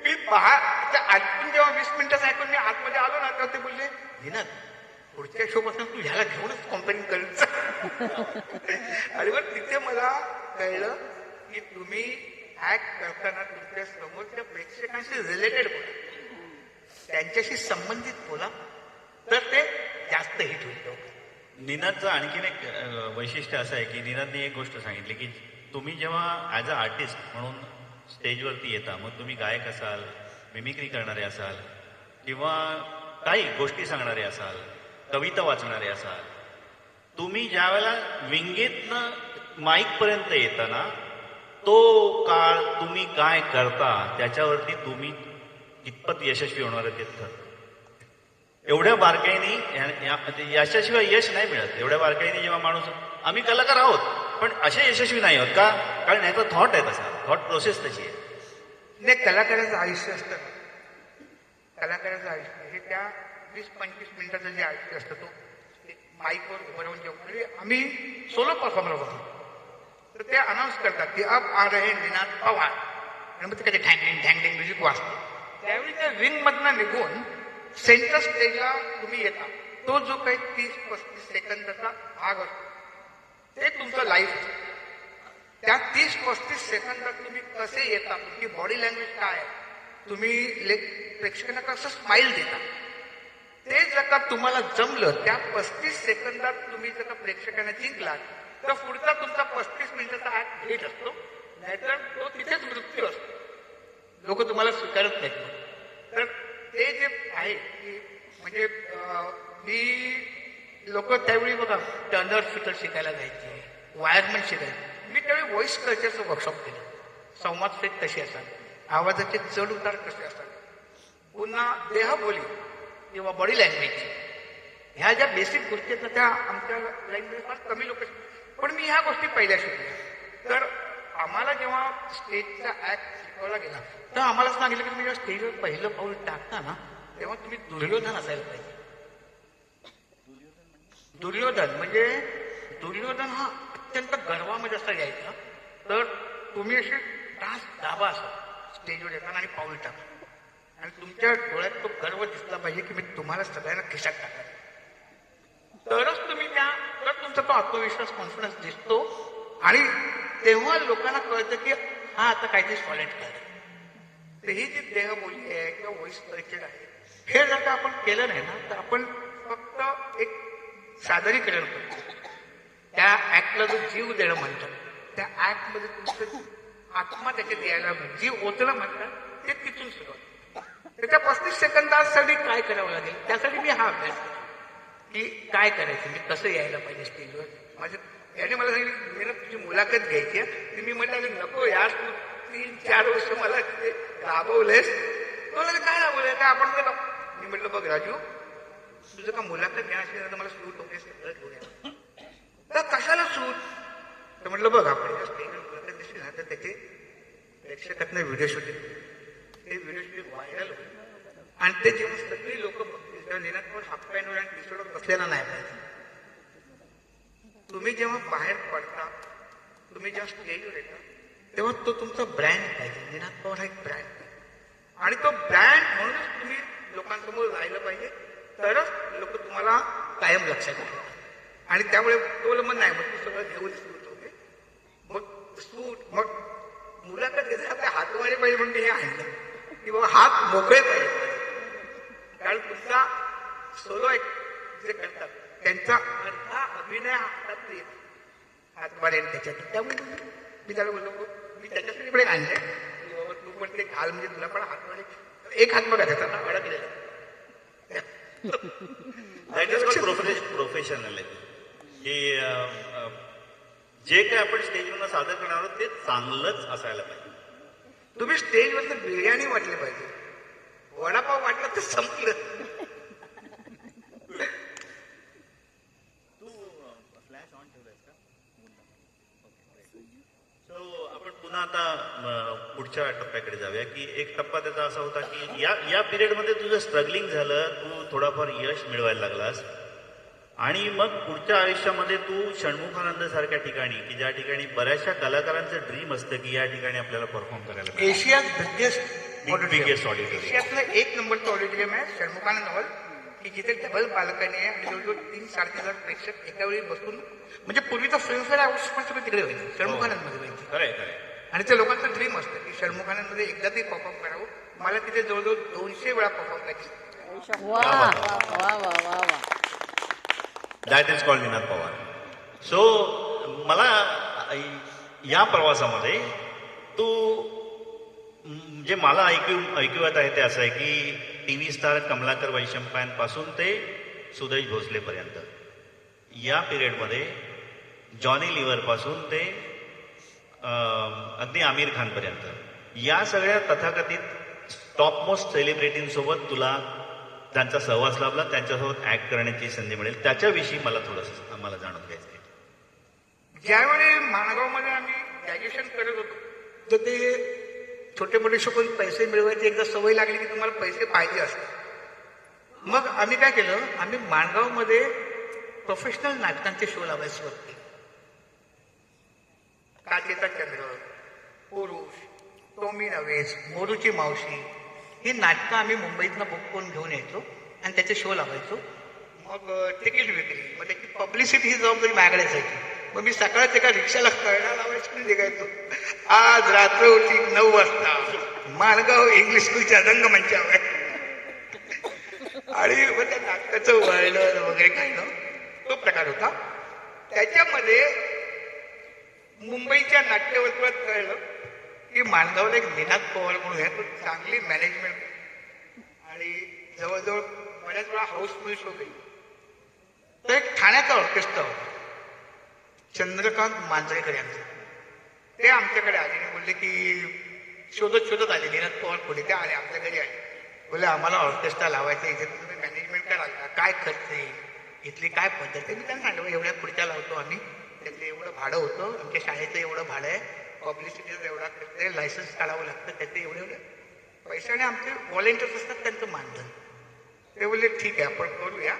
मी आतून जेव्हा 20 मिनिटाचं ऐकून मी आतमध्ये आलो ना, तेव्हा ते बोलले, विनोद पुढच्या शो पासून तू ह्याला घेऊनच कंपनी करत. आणि मग तिथे मला कळलं की तुम्ही ऍक्ट करताना तुमच्या समोरच्या प्रेक्षकांशी रिलेटेड बोला, त्यांच्याशी संबंधित बोला, तर ते जास्त हिट होईल. निनादचं आणखीन एक वैशिष्ट्य असं आहे की निनादने एक गोष्ट सांगितली की तुम्ही जेव्हा ॲज अ आर्टिस्ट म्हणून स्टेजवरती येता, मग तुम्ही गायक असाल, मिमिक्री करणारे असाल, किंवा काही गोष्टी सांगणारे असाल, कविता वाचणारे असाल, तुम्ही ज्या वेळेला विंगेतनं माईकपर्यंत येताना तो काळ तुम्ही काय करता त्याच्यावरती तुम्ही कितपत यशस्वी होणार आहे ते ठरतं. एवढ्या बारकाईने यशाशिवाय यश नाही मिळत. एवढ्या बारकाईने जेव्हा माणूस, आम्ही कलाकार आहोत पण असे यशस्वी नाही होत का? कारण याचा थॉट आहे तसा, थॉट प्रोसेस तशी आहे. नाही, कलाकाराचं आयुष्य असतं, कलाकाराचं आयुष्य हे त्या 20-25 मिनिटाचं जे आयुष्य असतं, तो माईकवर उभं राहून जेव्हा, म्हणजे आम्ही सोलो परफॉर्मर होतो, तर ते अनाऊन्स करतात की अब आ रहे निनाद पवार, आणि मग ते कधी ढँगडिंग म्युझिक वाजतो. त्यावेळी त्या विंग मधनं निघून सेंटर स्टेजला तुम्ही येता, तो जो काही 30-35 सेकंदाचा भाग असतो ते तुमचं लाईफ असतं. त्या 30-35 सेकंदात तुम्ही कसे येता, तुमची बॉडी लँग्वेज काय आहे, तुम्ही प्रेक्षकांना कसं स्माईल देता, ते जर का तुम्हाला जमलं, त्या 35 सेकंदात तुम्ही जर का प्रेक्षकांना जिंकलात, तर पुढचा तुमचा 35 मिनिटाचा ऍक्ट हिट असतो. नाहीतर तो तिथेच मृत्यू असतो, लोक तुम्हाला स्वीकारत नाहीत. तर ते जे आहे की म्हणजे मी लोक त्यावेळी बघा टर्नर फिटर शिकायला जायचे, वायरमन शिकायचे. मी त्यावेळी व्हॉइस कल्चरचं वर्कशॉप केलं. संवाद फेक कशी असतात, आवाजाचे चढ उतार कसे असतात, पुन्हा देहबोली किंवा बॉडी लँग्वेज, ह्या ज्या बेसिक गोष्टी आहेत ना, त्या आमच्या लँग्वेज फार कमी लोक, पण मी ह्या गोष्टी पहिल्या शिकल्या. तर आम्हाला जेव्हा स्टेजचा ऍक्ट शिकवला गेला, तर आम्हाला सांगितलं की तुम्ही जेव्हा स्टेजवर पहिलं पाऊल टाकता ना, तेव्हा तुम्ही दुर्योधन असायला पाहिजे. दुर्योधन हा अत्यंत गर्वामध्ये असा यायचा. तर तुम्ही असे तास दाबा असा स्टेजवर येताना आणि पाऊल टाका, आणि तुमच्या डोळ्यात तो गर्व दिसला पाहिजे की मी तुम्हाला सगळ्यांना खिशात टाकायला, तरच तुम्ही तर तुमचा तो आत्मविश्वास, कॉन्फिडन्स दिसतो. आणि तेव्हा लोकांना कळतं की हा आता काहीतरी सॉलिड केलं. तर ही जी देहबोली आहे किंवा व्हॉइस कल्चर आहे, हे जर का आपण केलं नाही ना तर आपण फक्त एक सादरीकरण करतो. त्या ऍक्टला जो जीव देणं म्हणतात त्या ऍक्ट मध्ये तुमचं आत्मा त्याच्यात यायला जीव ओतणं म्हणतात ते तिथून सुरुवात. त्याच्या 35 सेकंदासाठी काय करावं लागेल त्यासाठी मी हा अभ्यास केला की काय करायचं मी कसं यायला पाहिजे स्टेजवर. माझ्या याने मला सांगितलं तुझी मुलाखत घ्यायची आहे. मी म्हटलं नको यार तू 3-4 वर्ष मला तिथे राबवलेस. काय राबवलंय काय आपण केलं. मी म्हटलं बघ राजू तुझं का मुलाखत घ्यायची तर मला सूट वगैरे सगळं घेऊया. तर कशाला सूट तर म्हटलं बघ आपण ज्या स्टेजवर मुलाखत दिसली ना तर त्याचे प्रेक्षकातनं व्हिडिओ शूटिंग ते व्हिडिओ शूटिंग व्हायरल होईल आणि ते जेव्हा सगळी लोक बघतील तेव्हा निनादवर हाफ पॅन्टवर आणि टी शर्टवर बसलेला नाही पाहिजे. तुम्ही जेव्हा बाहेर पडता तुम्ही जेव्हा स्टेजवर येता तेव्हा तो तुमचा ब्रँड पाहिजे. निनाद पवार हा एक ब्रँड आणि तो ब्रँड म्हणूनच तुम्ही लोकांसमोर राहिलं पाहिजे तरच लोक तुम्हाला कायम लक्षात ठेवतात. आणि त्यामुळे तो मग नाही मग तू सगळं घेऊन सूट होते मग सूट मग मुलाखत घेतली आपल्या हातवारे पाहिजे म्हणून हे आणलं की बाबा हात मोकळे पाहिजे. कारण तुमचा सोलो एक जे करतात त्यांचा अर्धा अभिनय हातात येतो हातवारे त्याच्यात. त्यामुळे मी त्याला बोललो मी त्याच्यासाठी पण आणलंय की बाबा तू पण ते घाल म्हणजे तुला पण हातवारे एक हात बघा त्याचा अडकलेला प्रोफेशनल आहे की जे काय आपण स्टेजवर सादर करणार आहोत ते चांगलंच असायला पाहिजे. तुम्ही स्टेजवर बिर्याणी वाटली पाहिजे वडापाव वाटला तर संपलं. तू फ्लॅश ऑन ठेवलायस का? सो आपण पुन्हा आता पुढच्या टप्प्याकडे जाऊया की एक टप्पा त्याचा असा होता की या पिरियडमध्ये तुझं स्ट्रगलिंग झालं तू थोडाफार यश मिळवायला लागलास आणि मग पुढच्या आयुष्यामध्ये तू षण्मुखानंद सारख्या ठिकाणी की ज्या ठिकाणी बऱ्याचशा कलाकारांचं ड्रीम असतं की या ठिकाणी आपल्याला परफॉर्म करायला पाहिजे. एशियात बिगेस्ट ऑडिटोरियम एशियातलं 1 नंबरचं ऑडिटोरियम आहे षण्मुखानंद हॉल की जिथे डबल बाल्कनी आहे आणि जवळजवळ 3-3.5 प्रेक्षक एका वेळी बसून म्हणजे पूर्वीचा फिल्मफेअर अवॉर्ड्स पण सगळं तिकडे व्हायचं षण्मुखानंद मध्ये व्हायचं. खरंय. आणि त्या लोकांचं ड्रीम असतं की षण्मुखानंद मध्ये एकदा ते परफॉर्म करावं. मला तिथे जवळजवळ 200 वेळा परफॉर्म करायची. That is called Ninad Pawar. So मला या प्रवासामध्ये तू जे मला ऐकवत आहे ते असं आहे की टीव्ही स्टार कमलाकर वैशंपायनपासून ते सुदेश भोसलेपर्यंत या पिरियडमध्ये जॉनी लिव्हरपासून ते अगदी आमिर खानपर्यंत या सगळ्या तथाकथित टॉपमोस्ट सेलिब्रिटींसोबत तुला त्यांचा सहवास लाभला त्यांच्यासोबत ऍक्ट करण्याची संधी मिळेल त्याच्याविषयी मला थोडंसं आम्हाला जाणून घ्यायचं आहे. ज्यावेळी माणगावमध्ये आम्ही ग्रॅज्युएशन करत होतो तर ते छोटे मोठे शिकून पैसे मिळवायची एकदा सवय लागली की तुम्हाला पैसे पाहिजे असतात. मग आम्ही काय केलं आम्ही माणगावमध्ये प्रोफेशनल नाटकांचे शो लावायला सुरुवात केली. काचेचा चंद्र, पुरुष, टोमी नवेस, मोरूची मावशी ही नाटकं आम्ही मुंबईतनं बुक करून घेऊन यायचो आणि त्याचे शो लावायचो. मग तिकीट विक्री मग त्याची पब्लिसिटी ही जबाबदारी माझ्याकडे असायची. मग मी सकाळच एका रिक्षाला कळणा लावायची निघायचो. आज रात्र होती 9 वाजता माणगाव इंग्लिश स्कूलच्या रंगमंचावर आणि मग त्या नाटकाचं वळण वगैरे काय ना तो प्रकार होता. त्याच्यामध्ये मुंबईच्या नाट्यवर्तुळात कळलं की माणगावला एक निनाद पवार म्हणून आहे तो चांगली मॅनेजमेंट आणि जवळजवळ बऱ्याच वेळा हाऊसफुल शो गेली. तर एक ठाण्याचा ऑर्केस्ट्रा होता चंद्रकांत मांजरेकर यांचं. ते आमच्याकडे आले आणि बोलले की शोधत आले निनाद पवार कोणी ते आले आमच्या घरी आले. बोले आम्हाला ऑर्केस्ट्रा लावायचं इथे तुम्ही मॅनेजमेंट कराल काय खर्च येईल इथली काय पद्धत आहे. मी त्यांना सांगितलं एवढ्या खुर्च्या लावतो आम्ही त्याचं एवढं भाडं होतं आमच्या शाळेचं एवढं भाडं आहे पब्लिसिटीचं एवढा खर्च आहे लायसन्स काढावं लागतं त्याचे एवढे पैशाने आमचे व्हॉलेंटियर्स असतात त्यांचं मानधन. ते बोलले ठीक आहे आपण करूया.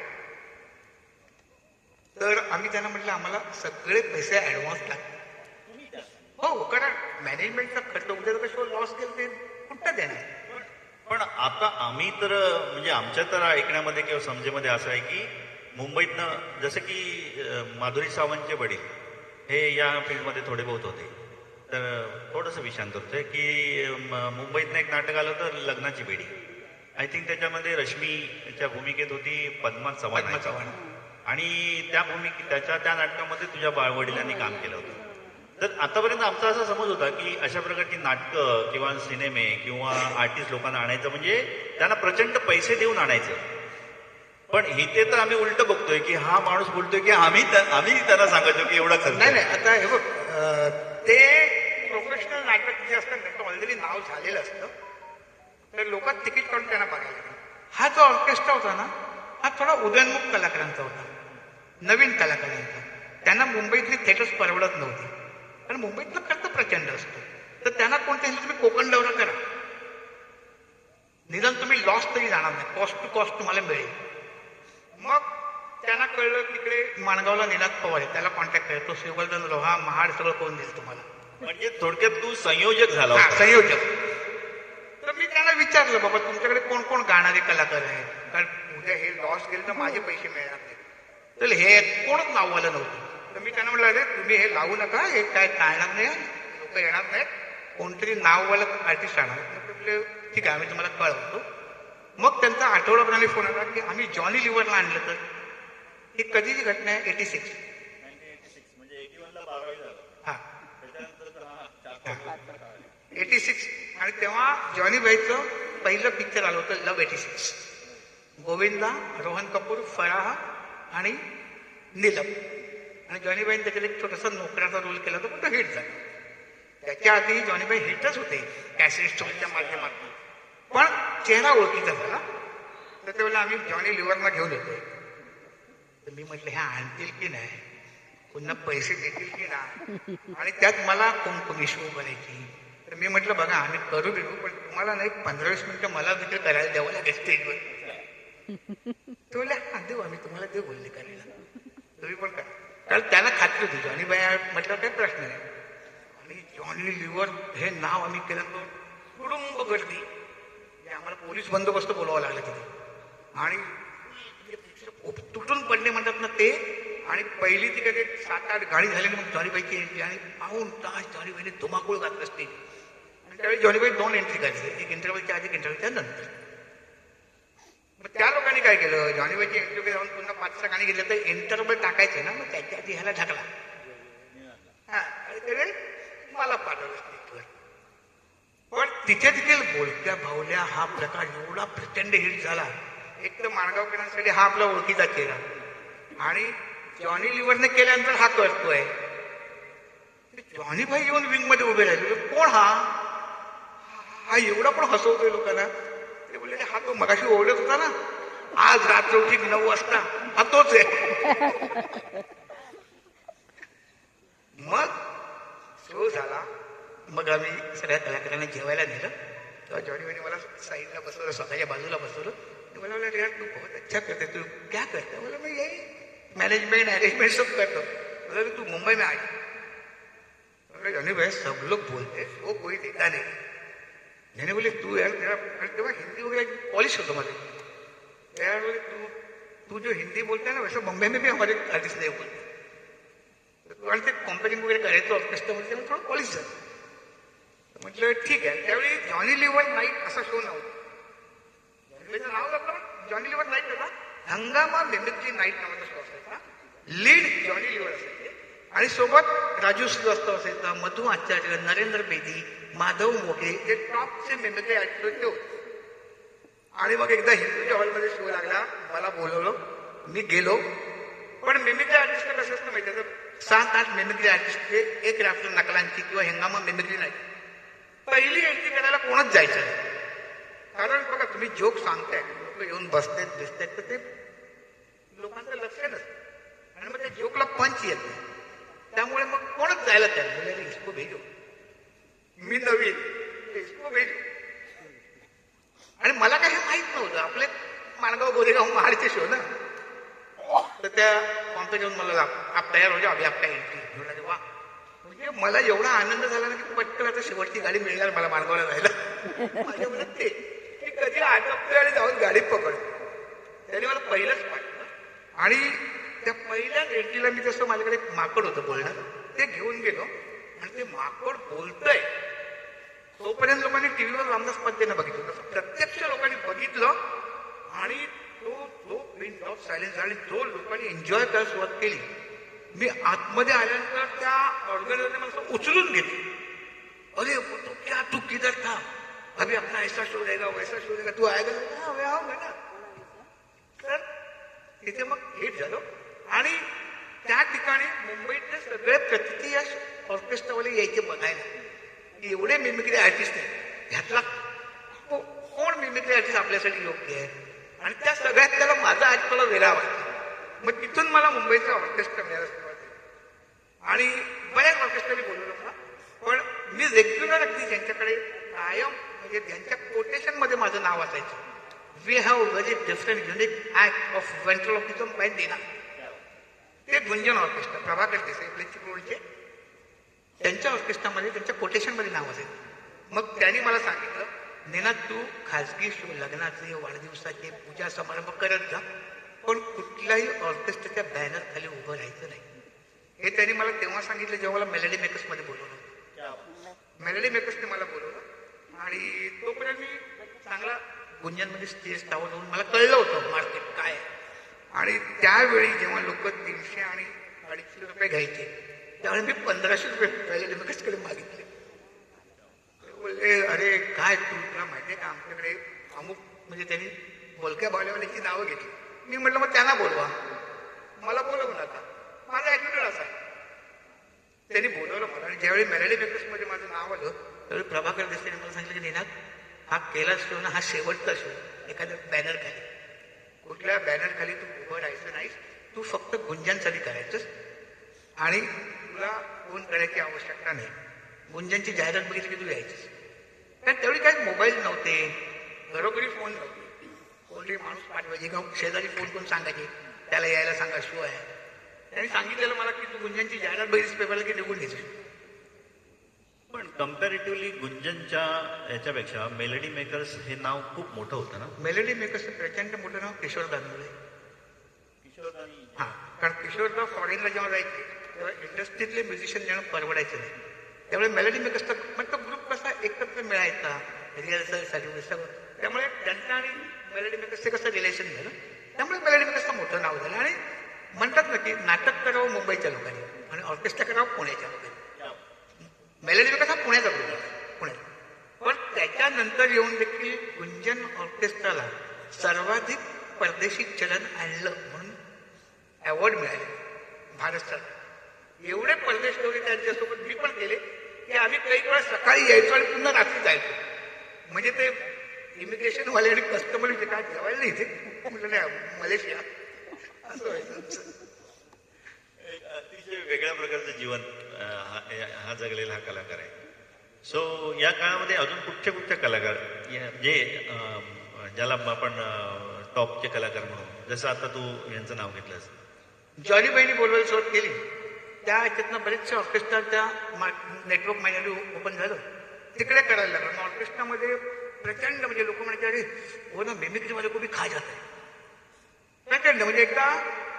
तर आम्ही त्यांना म्हटलं आम्हाला सगळे पैसे ऍडव्हान्स लागतात. हो कारण मॅनेजमेंटचा खर्च उद्या जर शो लॉस केलं ते कुठं देणार. पण आता आम्ही तर म्हणजे आमच्या तर ऐकण्यामध्ये किंवा समजेमध्ये असं आहे की मुंबईतनं जसं की माधुरी सावंतचे वडील हे या फील्डमध्ये थोडे बहुत होते. तर थोडंसं विषांत होतंय की मुंबईतनं एक नाटक आलं होतं लग्नाची बेडी आय थिंक त्याच्यामध्ये रश्मीच्या भूमिकेत होती पद्मा चव्हाण आणि त्या नाटकामध्ये तुझ्या वडिलांनी काम केलं होतं. तर आतापर्यंत आमचा असा समज होता की अशा प्रकारची नाटकं किंवा सिनेमे किंवा आर्टिस्ट लोकांना आणायचं म्हणजे त्यांना प्रचंड पैसे देऊन आणायचं. पण इथे तर आम्ही उलट बघतोय की हा माणूस बोलतोय की आम्ही त्यांना सांगायचो की एवढा खर्च. नाही आता हे बघ, ते प्रोफेशनल नाटक जे असतात त्यांचं ऑलरेडी नाव झालेलं असतं, तर लोक तिकीट काढून त्यांना बघायला लागतात. हा जो ऑर्केस्ट्रा होता ना, हा थोडा उदयनमुख कलाकारांचा होता, नवीन कलाकारांचा. त्यांना मुंबईतली थिएटर्स परवडत नव्हती, कारण मुंबईतलं खर्च प्रचंड असतो. तर त्यांना कोणत्याही तुम्ही कोकण दौरा करा, निदान तुम्ही लॉस तरी जाणार नाही, कॉस्ट टू कॉस्ट तुम्हाला मिळेल. मग त्यांना कळलं तिकडे माणगावला निनाद पवार आहे, त्याला कॉन्टॅक्ट करतो, शिववर्धन लोहा महाड सगळं कोण देईल तुम्हाला. म्हणजे थोडक्यात तू संयोजक झाला हा, होता. संयोजक. तर मी त्यांना विचारलं, बाबा तुमच्याकडे कोण कोण गाणारे कलाकार आहेत, कारण उद्या हे लॉस गेले तर माझे पैसे मिळणार नाही. तर हे कोणच नाववालं नव्हतं. तर मी त्यांना म्हटलं, अरे तुम्ही हे लावू नका, हे काय टाळणार नाही, लोक येणार नाहीत, कोणतरी नाववालं आर्टिस्ट आणणार. म्हटलं ठीक आहे, आम्ही तुम्हाला कळवतो. मग त्यांचा आठवडाभराने फोन आला की आम्ही जॉनी लिव्हरला आणलं. तर ही कधीची घटना आहे? 86. म्हणजे 81ला 12वी झालं. हा, त्याच्यानंतर 86. आणि तेव्हा जॉनी भाईचं पहिलं पिक्चर आलं होतं, लव्ह 86. गोविंदा, रोहन कपूर, फराह आणि नीलम. आणि जॉनी भाईने त्याच्यात एक छोटासा नोकराचा रोल केला होता, पण तो हिट झाला. त्याच्या आधी जॉनी भाई हिटच होते कॅसेट स्टोरीच्या माध्यमातून, पण चेहरा ओळखीचा झाला. तर त्यावेळेला आम्ही जॉनी लिव्हरला घेऊन येतोय. तर मी म्हटलं ह्या आणतील की नाही, पुन्हा पैसे देतील की नाही, आणि त्यात मला कोणी शो करायची. तर मी म्हटलं बघा आम्ही करू देऊ, पण तुम्हाला नाही 15-20 मिनिटं मला देखील करायला द्यावं लागेल स्टेजवर. तो बोलले हा देऊ, आम्ही तुम्हाला देऊ बोलले करायला, तुम्ही पण करा. कारण त्याला खात्री होती जॉनी भाई म्हटलं काही प्रश्न नाही. आणि जॉनी लिव्हर हे नाव आम्ही केलं तर कुटुंब गर्दी, आम्हाला पोलीस बंदोबस्त बोलावा लागला तिथे. आणि तुटून पडले म्हणतात ना ते. आणि पहिली ती कधी 7-8 गाडी झालेली, मग जॉनीबाईची एंट्री, आणि पाहून तास जॉनीबाईने धुमाकूळ घातलं असते. आणि त्यावेळी जॉनीबाई 2 एंट्री काढली, एक इंटरव्हलच्या आधी, एक इंटरव्हलच्या नंतर. मग त्या लोकांनी काय केलं, जॉनीबाईची एंट्री जाऊन पुन्हा 5-6 गाणी घेतलं, तर इंटरव्हल टाकायचे ना, मग त्याच्या आधी ह्याला ढकला. हा, आणि त्याने मला पाठवलं स्टेजवर. पण तिथे देखील बोलक्या भावल्या हा प्रकार एवढा प्रचंड हिट झाला. एक तर माणगावकरांसाठी हा आपला ओळखीचा चेहरा, आणि जॉनी लिव्हरने केल्यानंतर हा करतोय. जॉनी भाई येऊन विंग मध्ये उभे राहिले, कोण हा एवढा पण हसवतोय लोकांना. ते बोलले हा तो मगाशी ओरडत होता ना, आज रात्र उठी 9 वाजता, हा तोच आहे. मग शो झाला. मग आम्ही सगळ्या कलाकारांना जेवायला नेलं. तेव्हा जॉनी भाईने मला साईडला बसवलं, स्वतःच्या बाजूला बसवलं. मला बोला यार तू बहुत अच्छा करते, तू क्या करते? बोला मैं यही मैनेजमेंट अरेंजमेंट सब करता हूँ. बोला तू मुंबई में आई? जॉनी भाई सब लोग बोलते वो कोई देता नहीं. मैंने बोले तू यार तेव्हा हिंदी वगैरे पॉलिश होतं मध्ये. यार बोले तू जो हिंदी बोलते ना वैसे मुंबई में भी हमारे आर्टिस्ट नहीं बोलते. आणि ते कॉम्पेरिंग वगैरे करायचं ऑर्केस्ट्रामध्ये, त्यामुळे थोडं पॉलिश झालं. म्हटलं ठीक आहे. त्यावेळी जॉनी लिव्हर नाईट असा शो नव्हता. नाव लागलं जॉनी लिव्हर नाईट होता. हंगामा मिमिक्री नाईट नावाचा शो असायचा. लीड जॉनी लिव्हर असायचे, आणि सोबत राजू श्रीवास्तव असायचा, मधु आचार्य, नरेंद्र बेदी, माधव मोठे, जे टॉपचे मिमिक्री आर्टिस्ट होते. आणि मग एकदा हिंदूच्या हॉलमध्ये शो लागला, मला बोलवलं, मी गेलो. पण मिमिक्री आर्टिस्ट कसं असतं माहिती आहे, 7-8 मिमिक्री आर्टिस्टचे एक रात्र नकलांची किंवा हंगामा मिमिक्री नाईट. पहिली एंट्री करायला कोणच जायचं नाही, कारण बघा तुम्ही जोक सांगताय, लोक येऊन बसतात दिसतात, तर ते लोकांचं लक्ष नसतं, आणि मग त्या जोकला पंच येत नाही. त्यामुळे मग कोणच जायला त्या बोलले इसको भेजो, मी नवीन इसको भेजो. आणि मला काही माहित नव्हतं, आपले माणगाव गोरेगाव महाडचे शो ना. तर त्या कॉम्प्युटर येऊन मला आप तयार हो जाओ, अभी आपका एंट्री. म्हणाले वा, म्हणजे मला एवढा आनंद झाला ना की पटकन आता शेवटची गाडी मिळणार मला माणगावला जायला. माझ्या मनात ते कधी आटपतोय आणि जाऊन गाडी पकडतो. त्याने मला पहिलंच पाठवलं. आणि त्या पहिल्या एंट्रीला मी जसं माझ्याकडे एक माकड होतं बोलणं, ते घेऊन गेलो. आणि ते माकड बोलतंय तोपर्यंत लोकांनी टीव्हीवर रामदास पत्तेनं बघितलं. तसं प्रत्यक्ष लोकांनी बघितलं आणि तो पिन ड्रॉप सायलेन्स आणि जो लोकांनी एन्जॉय करायला सुरुवात केली. मी आतमध्ये आल्यानंतर त्या ऑर्गनायझरने मला असं उचलून घेतली. अरे तो क्या तू किधर था, अभी अपना ऐसा शो रहेगा वैसा शो रहेगा, तू आएगा ना. तर तिथे मग हिट झालो आणि त्या ठिकाणी मुंबईतले सगळे प्रतिक्रिया ऑर्केस्ट्रावाले यायचे बघायला. एवढे मिमिक्री आर्टिस्ट आहेत, ह्यातला कोण मिमिक्री आर्टिस्ट आपल्यासाठी योग्य आहे. आणि त्या सगळ्यात त्याला माझा ऍक्ट मला वेगळा वाटला. मग तिथून मला मुंबईचा ऑर्केस्ट्रा मिळायला सुरुवात झाली आणि बऱ्याच ऑर्केस्ट्राने बोलवलं मला. पण मी रेग्युलर अगदी ज्यांच्याकडे कायम म्हणजे ज्यांच्या कोटेशन मध्ये माझं नाव असायचं, we have very different unique act of ventriloquism by Nena, ते गुंजन ऑर्केस्ट्रा, प्रभाकर देसाई आपले चिपळूणचे, त्यांच्या ऑर्केस्ट्रामध्ये त्यांच्या कोटेशनमध्ये नाव असेल. मग त्यांनी मला सांगितलं, नेना तू खाजगी शो, लग्नाचे, वाढदिवसाचे, पूजा समारंभ करत जा, पण कुठल्याही ऑर्केस्ट्राच्या बॅनर खाली उभं राहायचं नाही. हे त्यांनी मला तेव्हा सांगितलं जेव्हा मला मेलडी मेकर्समध्ये बोलवलं. मेलडी मेकर्सने मला बोलवलं आणि तोपर्यंत मी चांगला गुंजनमध्ये स्टेज टावर जाऊन मला कळलं होतं मार्केट काय आहे. आणि त्यावेळी जेव्हा लोक 300 आणि 250 रुपये घ्यायचे, त्यावेळी मी 1500 रुपये मेलडी मेकर्सकडे मागितले. बोलले अरे काय तुला माहितीये का आमच्याकडे अमुक, म्हणजे त्यांनी बोलक्या बावल्यावाल्याची नावं घेतली. मी म्हटलं मग त्यांना बोलवा, मला बोलवू नका, माझा ऍटिट्यूड असा आहे. त्यांनी बोलवलं मला आणि ज्यावेळी मेलडी मेकर्समध्ये माझं नाव आलं त्यावेळी प्रभाकर देसाईने मला सांगितलं की नेनाथ हा केला शो ना, हा शेवटचा शो, एखाद्या बॅनर खाली, कुठल्या बॅनर खाली तू उभं राहायचं नाहीस, तू फक्त गुंजनसाठी करायचंस आणि तुला फोन करायची आवश्यकता नाही. गुंजनची जाहिरात बघितली की तू यायचीस. कारण त्यावेळी काही मोबाईल नव्हते, घरोघरी फोन नव्हते, कोणतरी माणूस पाठवायचे किंवा शेजारी फोन करून सांगायचे त्याला यायला सांगा शो आहे. त्यांनी सांगितलेलं मला की तू गुंजनची जाहिरात बघितलीस पेपरला की निघून घ्यायची. पण कम्पॅरेटिव्हली गुंजनच्या याच्यापेक्षा मेलडी मेकर्स हे नाव खूप मोठं होतं ना. मेलडी मेकर्सचं प्रचंड मोठं नाव किशोर दानवे. हा, कारण किशोरराव फॉरेनला जेव्हा जायचे तेव्हा इंडस्ट्रीतले म्युझिशियन जेव्हा परवडायचे नाही, त्यामुळे मेलडी मेकर्सचा म्हणजे ग्रुप कसा एकत्र मिळायचा रिहर्सलसाठी सगळं, त्यामुळे त्यांचं आणि मेलडी मेकर्सचे कसं रिलेशन झालं, त्यामुळे मेलडी मेकर्सचं मोठं नाव झालं. आणि म्हणतात ना की नाटक करावं मुंबईच्या लोकांनी आणि ऑर्केस्ट्रा करावं पुण्याच्या लोकांनी. मेलडी मेकर्स हा पुण्याचा ग्रुप आहे, पुण्यात. पण त्याच्यानंतर येऊन देखील गुंजन ऑर्केस्ट्राला सर्वाधिक परदेशी चलन आणलं म्हणून अवॉर्ड मिळाले भारत सरकार. एवढे परदेश होते त्यांच्यासोबत मी पण गेले की आम्ही काही वेळा सकाळी यायचो आणि पुन्हा रात्री जायचो. म्हणजे ते इमिग्रेशन वाले आणि कस्टमर इथे काय जेवायला नाही, इथे म्हटलं मलेशिया असं व्हायचं. अतिशय वेगळ्या प्रकारचं जीवन हा जगलेला हा कलाकार आहे. सो या काळामध्ये अजून कुठचे कलाकार जे ज्याला आपण टॉपचे कलाकार म्हणू, जसं आता तू यांचं नाव घेतलंस, जॉलीबाईंनी बोलवायला सुरुवात केली, त्या ह्याच्यातनं बरेचसे ऑर्केस्ट्रा त्या नेटवर्क महिन्याने ओपन झालं, तिकडे करायला लागलं. ऑर्केस्ट्रामध्ये प्रचंड म्हणजे लोक म्हणायचे अरे हो ना मिमिक्रीमध्ये खूप खा जात आहे, प्रचंड म्हणजे एकदा.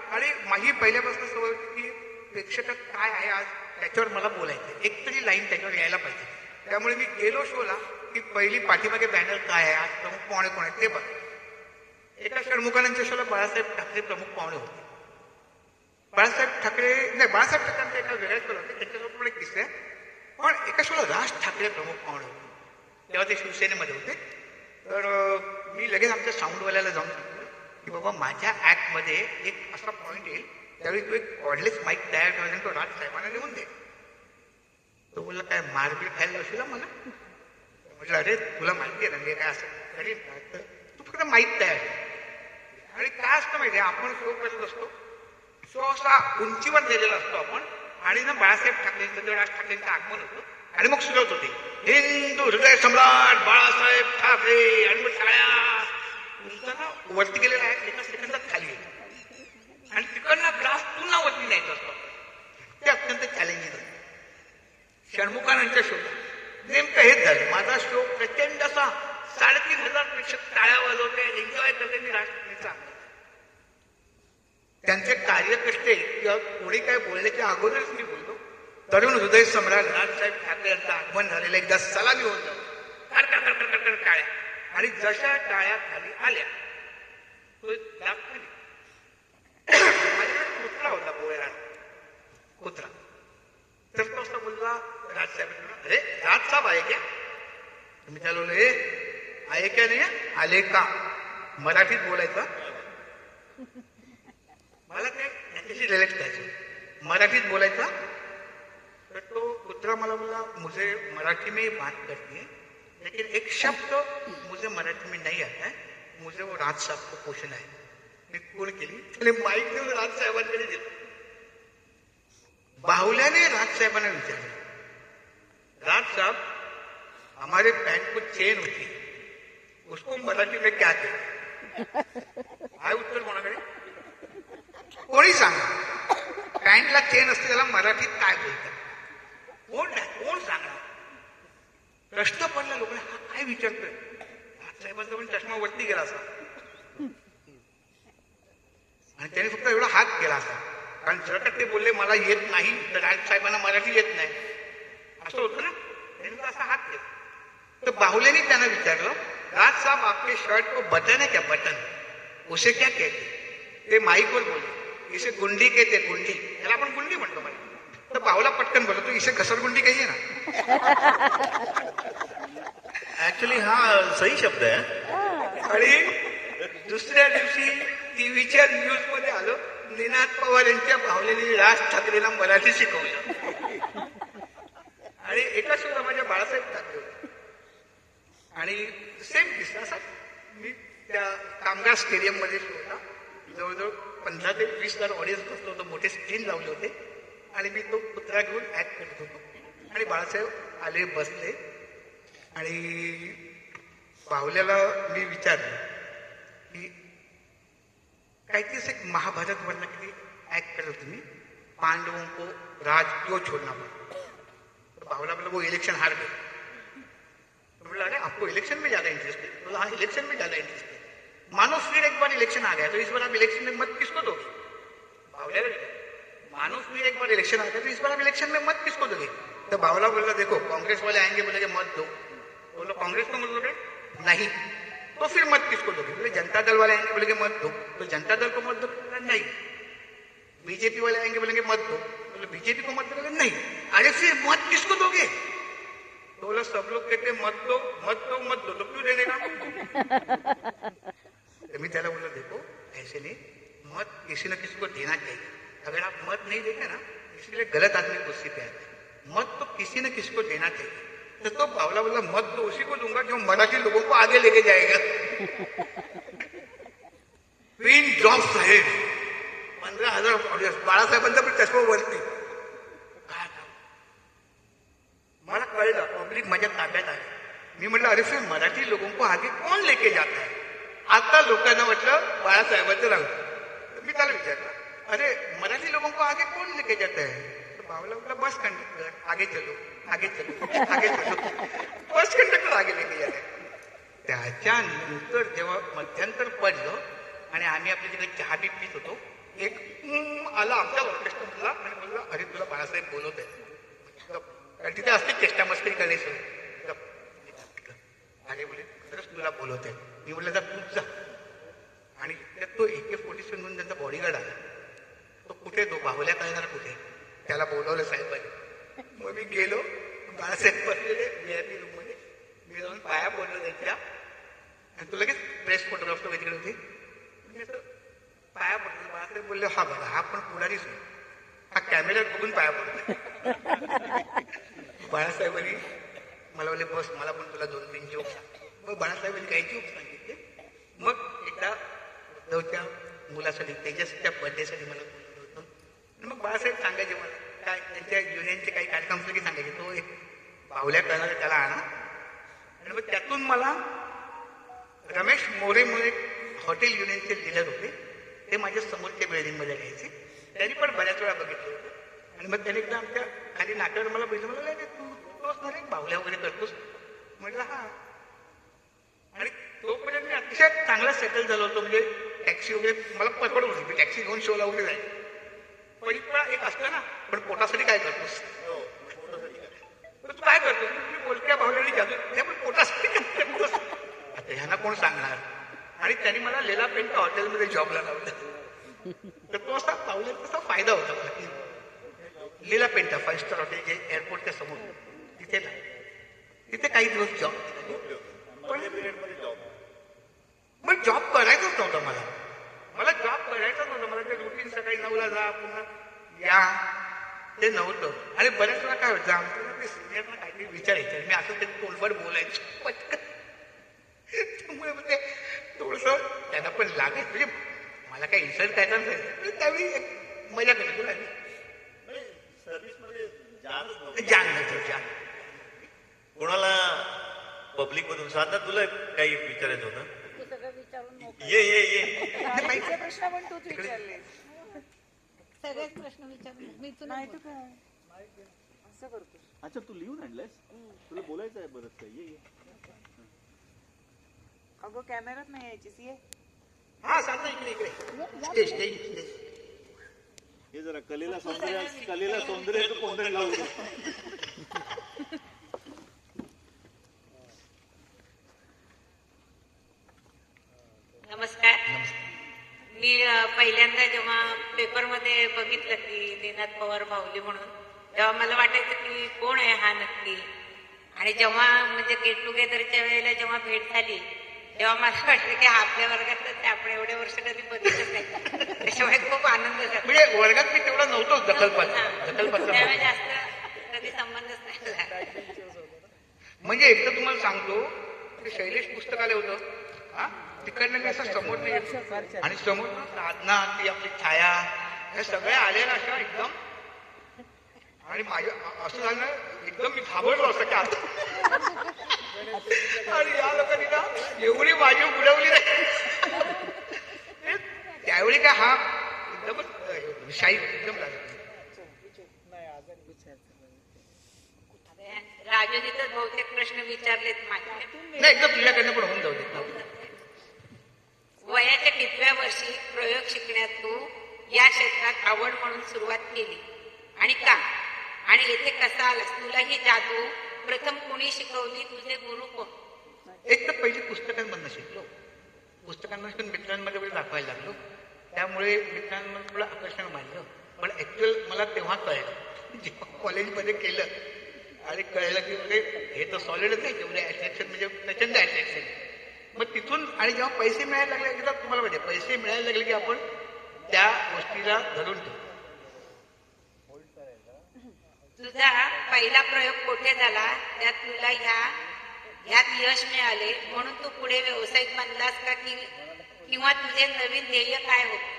आणि माझी पहिल्यापासून सवय होती की प्रेक्षकात काय आहे आज त्याच्यावर मला बोलायचं, एकतरी लाईन त्याच्यावर यायला पाहिजे. त्यामुळे मी गेलो शोला की पहिली पाठीमागे बॅनर काय आहे, आज प्रमुख पाहुणे कोण आहेत ते बघ. एका षण्मुखानंदच्या शोला बाळासाहेब ठाकरे प्रमुख पाहुणे होते. बाळासाहेब ठाकरेंचा एका वेगळ्या शोला होते, त्याच्यासोबत पण एक किस्सा आहे. पण एका शोला राज ठाकरे प्रमुख पाहुणे होते, तेव्हा ते शिवसेनेमध्ये होते. तर मी लगेच आमच्या साऊंडवाल्याला जाऊन सांगितलं की बाबा माझ्या ऍक्टमध्ये एक असा पॉईंट येईल त्यावेळी तू एक कॉर्डलेस माईक तयार करायचा तो राज साहेबांना लिहून दे. तो बोलला काय मारबीर खायला असेल मला. म्हटलं अरे तुला माहिती आहे ना मी काय असं करीन, तू फक्त माईक तयार कर. आणि काय असतं माहिती आहे, आपण शो करत असतो, शो असा उंचीवर दिलेला असतो आपण, आणि ना बाळासाहेब ठाकरेंचं राज ठाकरेंचं आगमन होतं आणि मग सुरुवात होते हिंदू हृदय सम्राट बाळासाहेब ठाकरे, आणि मग टाळ्या ना वरती गेलेला आहे, एका सेकंदात खाली येतो आणि तिकडनं ग्राफ पुन्हा वरती न्यायचा असतो. ते अत्यंत चॅलेंजिंग आहे. षण्मुखानंदच्या शो नेमकं हेच झालं. माझा शो प्रचंड असा 3,500 प्रेक्षक टाळ्या वाजवते, एन्जॉय करते. मी राज ठाकरेंचा त्यांचे कार्यकर्ते किंवा कोणी काय बोलण्याच्या अगोदरच मी बोलतो, तरुण हृदय सम्राट राजसाहेब ठाकरे यांचं आगमन झालेलं एकदा सलामी होत जाऊ. कर टाळ्या. आणि जशा टाळ्या खाली आल्या तो दाब खाली. माझ्याकडे कुत्रा होता पोळ्या कुत्रा. तर तो असं बोलला राजसाहेबांना, अरे राजसाहेब आहे क्या? मी त्याला बोललो, आहे क्या नाही आले का? मराठीत बोलायचं. मला ते त्याच्याशी रिलेट करायचं, मराठीत बोलायचं. तर तो कुत्रा मला बोला, मुझे मराठी में बात करती है लेकिन एक शब्द मुझे मराठी में नहीं आता है, मुझे वो राज साहब को पूछना है. मी कोण केली त्याने माईक देऊन राज साहेबांकडे दिलं. बाहुल्याने राज साहेबांना विचारलं, राज साहब हमारे पैंट को चेन होती है, उसको मराठी में क्या कहते? काय उत्तर कोणाकडे? कोणी सांगा. पॅन्टला चेन असते त्याला मराठीत काय बोलतात? कोण नाही, कोण सांगणार? प्रश्न पडला लोकांना, हा काय विचारतोय? राजसाहेबांचा पण चष्मा वरती गेला असा आणि त्याने फक्त एवढा हात केला असा. कारण जर का ते बोलले मला येत नाही तर राजसाहेबांना मराठी येत नाही असं होतं ना. त्याने असा हात केला. तर बाहुल्याने त्यांना विचारलं, राज साहब आपके शर्ट को बटन है क्या? बटन उसे क्या कहते? ते माईकवर बोलले, इसे गुंडी कहते. गुंडी त्याला आपण गुंडी म्हणतो मला. तर बाहुला पटकन बोलतो, तो इसे घसरगुंडी कहिए ना. ऍक्च्युली हा सही शब्द आहे. आणि दुसऱ्या दिवशी टीव्हीच्या न्यूज मध्ये आलं, निनाद पवार यांच्या बाहुल्याने राज ठाकरेला मराठी शिकवलं. आणि एका सुद्धा माझ्या बाळासाहेब ठाकरे होते. आणि सेम दिसला असा मी त्या कामगार स्टेडियम मध्ये होता. जवळजवळ 15 ते 20,000 ऑडियन्स बसलो होतो. मोठे स्क्रीन लावले होते आणि मी तो कुत्रा घेऊन ऍक्ट करत होतो. आणि बाळासाहेब आले, बसले आणि बाहुल्याला मी विचारलं की काहीतरीच एक महाभारत वरना किती ऍक्ट करत तुम्ही, पांडवों को राज क्यों छोड़ना पड़ा? तो बाहुला बोला, वो इलेक्शन हार गए. तो बोला, अरे आपको इलेक्शन में ज्यादा इंटरेस्ट है? बोला, हाँ इलेक्शन में ज्यादा इंटरेस्ट है. मानो फिर एक बार इलेक्शन आ गया तो इस बार आप इलेक्शन में मत किसको दोगे? बाहुला, मानो फिर एक बार इलेक्शन आ गया तो इस बार आप इलेक्शन में मत किसको दोगे? तो बाहुला बोला, देखो कांग्रेस वाले आएंगे बोलेंगे मत दो. बोलो कांग्रेस को मत दोगे? नहीं. तो फिर मत किसको दोगे? बोले जनता दल वाले आएंगे बोलेंगे मत दो. तो जनता दल को मत दो? नहीं. बीजेपी वाले आएंगे बोलेंगे मत दो. बोले बीजेपी को मत दोगे? नहीं. अरे फिर मत किसको दोगे? तो बोला, सब लोग कहते मत दो मत दो मत दो, तो क्यों देने का? मैं त्याला बोला, देखो ऐसे नहीं, मत किसी न किसी को देना चाहिए. अगर आप मत नहीं देते ना, इसलिए गलत आदमी कुर्सी पे आते. मत तो किसी न किसी को देना चाहिए. तो बावला बोला, मत तो उसी को दूंगा जो मराठी लोगों को आगे लेके जाएगा. पिन ड्रॉप साहेब 15,000 ऑडियन्स. बाळासाहेबांचा पण चष्मा वरती. मला कळलं पब्लिक माझ्या ताब्यात आहे. मी म्हटलं, अरे फिर मराठी लोगों को आगे कौन लेके जाता है? आता लोकांना म्हटलं बाळासाहेबांचं राहू. मी त्याला विचारलं, अरे मराठी लोगों को आगे कौन लेके जाता है? तो बावला बोला, बस कंडक्टर आगे चलो आगे चलो आगे चलो. बस कंडक्टर आगे लेके जाते. त्याच्यानंतर जेव्हा मध्यंतर पडलं आणि आम्ही आपल्या तिकडे चहा पित होतो, एक आला आमच्या ऑर्केस्ट्राला आणि बोलला, अरे तुला बाळासाहेब बोलवत आहे. कारण तिथे असते चेष्टा मस्करी करायचं. अरे बोले, खरंच तुला बोलवत आहे. मी बोललं, जा तूच जा. आणि त्यात तो AK-47 म्हणून त्यांचा बॉडीगार्ड आला. तो कुठे, तो बाहुल्या कळणार कुठे? त्याला बोलवलं साहेबांनी. मग मी गेलो, बाळासाहेब बसलेले VIP रूम मध्ये. मी जाऊन पाया पडलो त्यांच्या. आणि तो लगेच प्रेस फोटोग्राफर तिकडे होती. मी असं पाया पडलो. बाळासाहेब बोलले, हा बघा हा पण पुढारीच नाही, हा कॅमेऱ्यात बघून पाया पडतो. बाळासाहेबांनी मला बोलले, बस मला पण तुला 2-3 जोक सांग. मग बाळासाहेबांनी काही जोक सांगितले. मग एकदा उद्धवच्या मुलासाठी, तेजसच्या बर्थडेसाठी मला बोलवलं होतं. मग बाळासाहेब सांगायचे मला काय त्यांच्या युनियनचे काही कार्यक्रम असले की सांगायचे, तो एक बाहुल्या करणारा त्याला आणा. आणि मग त्यातून मला रमेश मोरे म्हणून एक हॉटेल युनियनचे लिडर होते, ते माझ्या समोरच्या बिल्डिंगमध्ये राहायचे. त्यांनी पण बऱ्याच वेळा बघितलं होतं. आणि मग त्याने एकदा आमच्या खाली नाट्यावर मला बघितलं. मला तू तोच ना रे बाहुल्या वगैरे करतोस? म्हटलं हा. आणि तोपर्यंत मी अतिशय चांगला सेटल झालो होतो. म्हणजे टॅक्सी वगैरे मला परवडत होती. मी टॅक्सी घेऊन शोला वगैरे जायचं. परीक्षा एक असतं ना, पण पोटासाठी काय करतोस? तू काय करतोस? मी बोलक्या बाहुल्याने जातो, पण पोटासाठी त्यांना कोण सांगणार. आणि त्यांनी मला लेला पेंटा हॉटेलमध्ये जॉबला लावलं. तर तो असा पावले तसा फायदा होता मला की लीला पेंटा 5 स्टार हॉटेल जे एअरपोर्टच्या समोर तिथे ना, तिथे काही दिवस जॉब पण जॉब करायचाच नव्हता मला जॉब करायचाच नव्हता. मला ते रुटीन सकाळी 9ला जा पुन्हा या ते नव्हतं. आणि बऱ्याच वेळा काय व्हायचं आमचं ते सिनियरना काहीतरी विचारायचं, मी असं ते तोंडभर बोलायचं पटकन. त्यामुळे मग ते थोडस त्यांना पण लागायचं, म्हणजे मला काही इन्सल्ट करायचं नसायचं. त्यावेळी एक मजा करायचो ना जान नव्हतं. कोणाला पब्लिक मधून साधा तुला काही विचारायचं होतं? ये प्रश्न पण तूच विचारले. सगळेच प्रश्न विचारले मी तुला. असं करतो. अच्छा तू लिहून आणलंयस, तुला बोलायचं आहे बरंच काही. ये अगं कॅमेरात नाही यायची सीए. हा सांगतो इकडे स्टेज हे जरा कलेला सौंदर्य कोणतरी लावू दे. नमस्कार. मी पहिल्यांदा जेव्हा पेपरमध्ये बघितलं की दीनाथ पवार भाऊली म्हणून, तेव्हा मला वाटायचं की कोण आहे हा नक्की. आणि जेव्हा म्हणजे गेट टुगेदरच्या वेळेला जेव्हा भेट झाली तेव्हा मला वाटलं की आपल्या वर्गात आपण एवढे वर्ष कधी बघितलंच नाही. त्याच्यामुळे खूप आनंद झाला. म्हणजे वर्गात मी तेवढा नव्हतो दखलपात्र. त्यावेळेस जास्त कधी संबंधच नाही झाला. म्हणजे एकदा तुम्हाला सांगतो ते शैलेश पुस्तकालय होतं. हा तिकडनं मी असं समोर नाही आणि समोर साधना ती आपली छाया हे सगळ्या आलेल्या अशा एकदम. आणि माझं असं झालं एकदम मी घाबरलो असं की आता. आणि या लोकांनी ना एवढी माझी उडवली नाही. त्यावेळी काय हा एकदमच शाही एकदम लागला. राजूजी तर बहुतेक प्रश्न विचारलेत माझे. नाही एकदम तुझ्याकडनं पण होऊन जाऊ दे. वयाच्या कितव्या वर्षी प्रयोग शिकण्यात तू या क्षेत्रात आवड म्हणून सुरुवात केली आणि का, आणि येथे कसा आलास? तुला ही जादू प्रथम कोणी शिकवली? तुझे गुरु कोण? एक तर पहिली पुस्तकांमधनं शिकलो. पुस्तकांमध्ये मित्रांमध्ये वगैरे दाखवायला लागलो. त्यामुळे मित्रांमध्ये थोडं आकर्षण मानलं. पण ऍक्च्युअल मला तेव्हा कळलं जेव्हा कॉलेजमध्ये केलं आणि कळलं की म्हणजे हे तर सॉलिडच आहे तेवढे अट्रॅक्शन म्हणजे प्रचंड अट्रॅक्शन. मग तिथून आणि जेव्हा पैसे मिळायला लागले एकदा तुम्हाला माहिती पैसे मिळायला लागले की आपण त्या गोष्टीला धरून ठेवू. तुझा पहिला प्रयोग कुठे झाला त्यात तुला ह्यात यश मिळाले म्हणून तू पुढे व्यावसायिक बनलास का, किंवा तुझे नवीन ध्येय काय होते?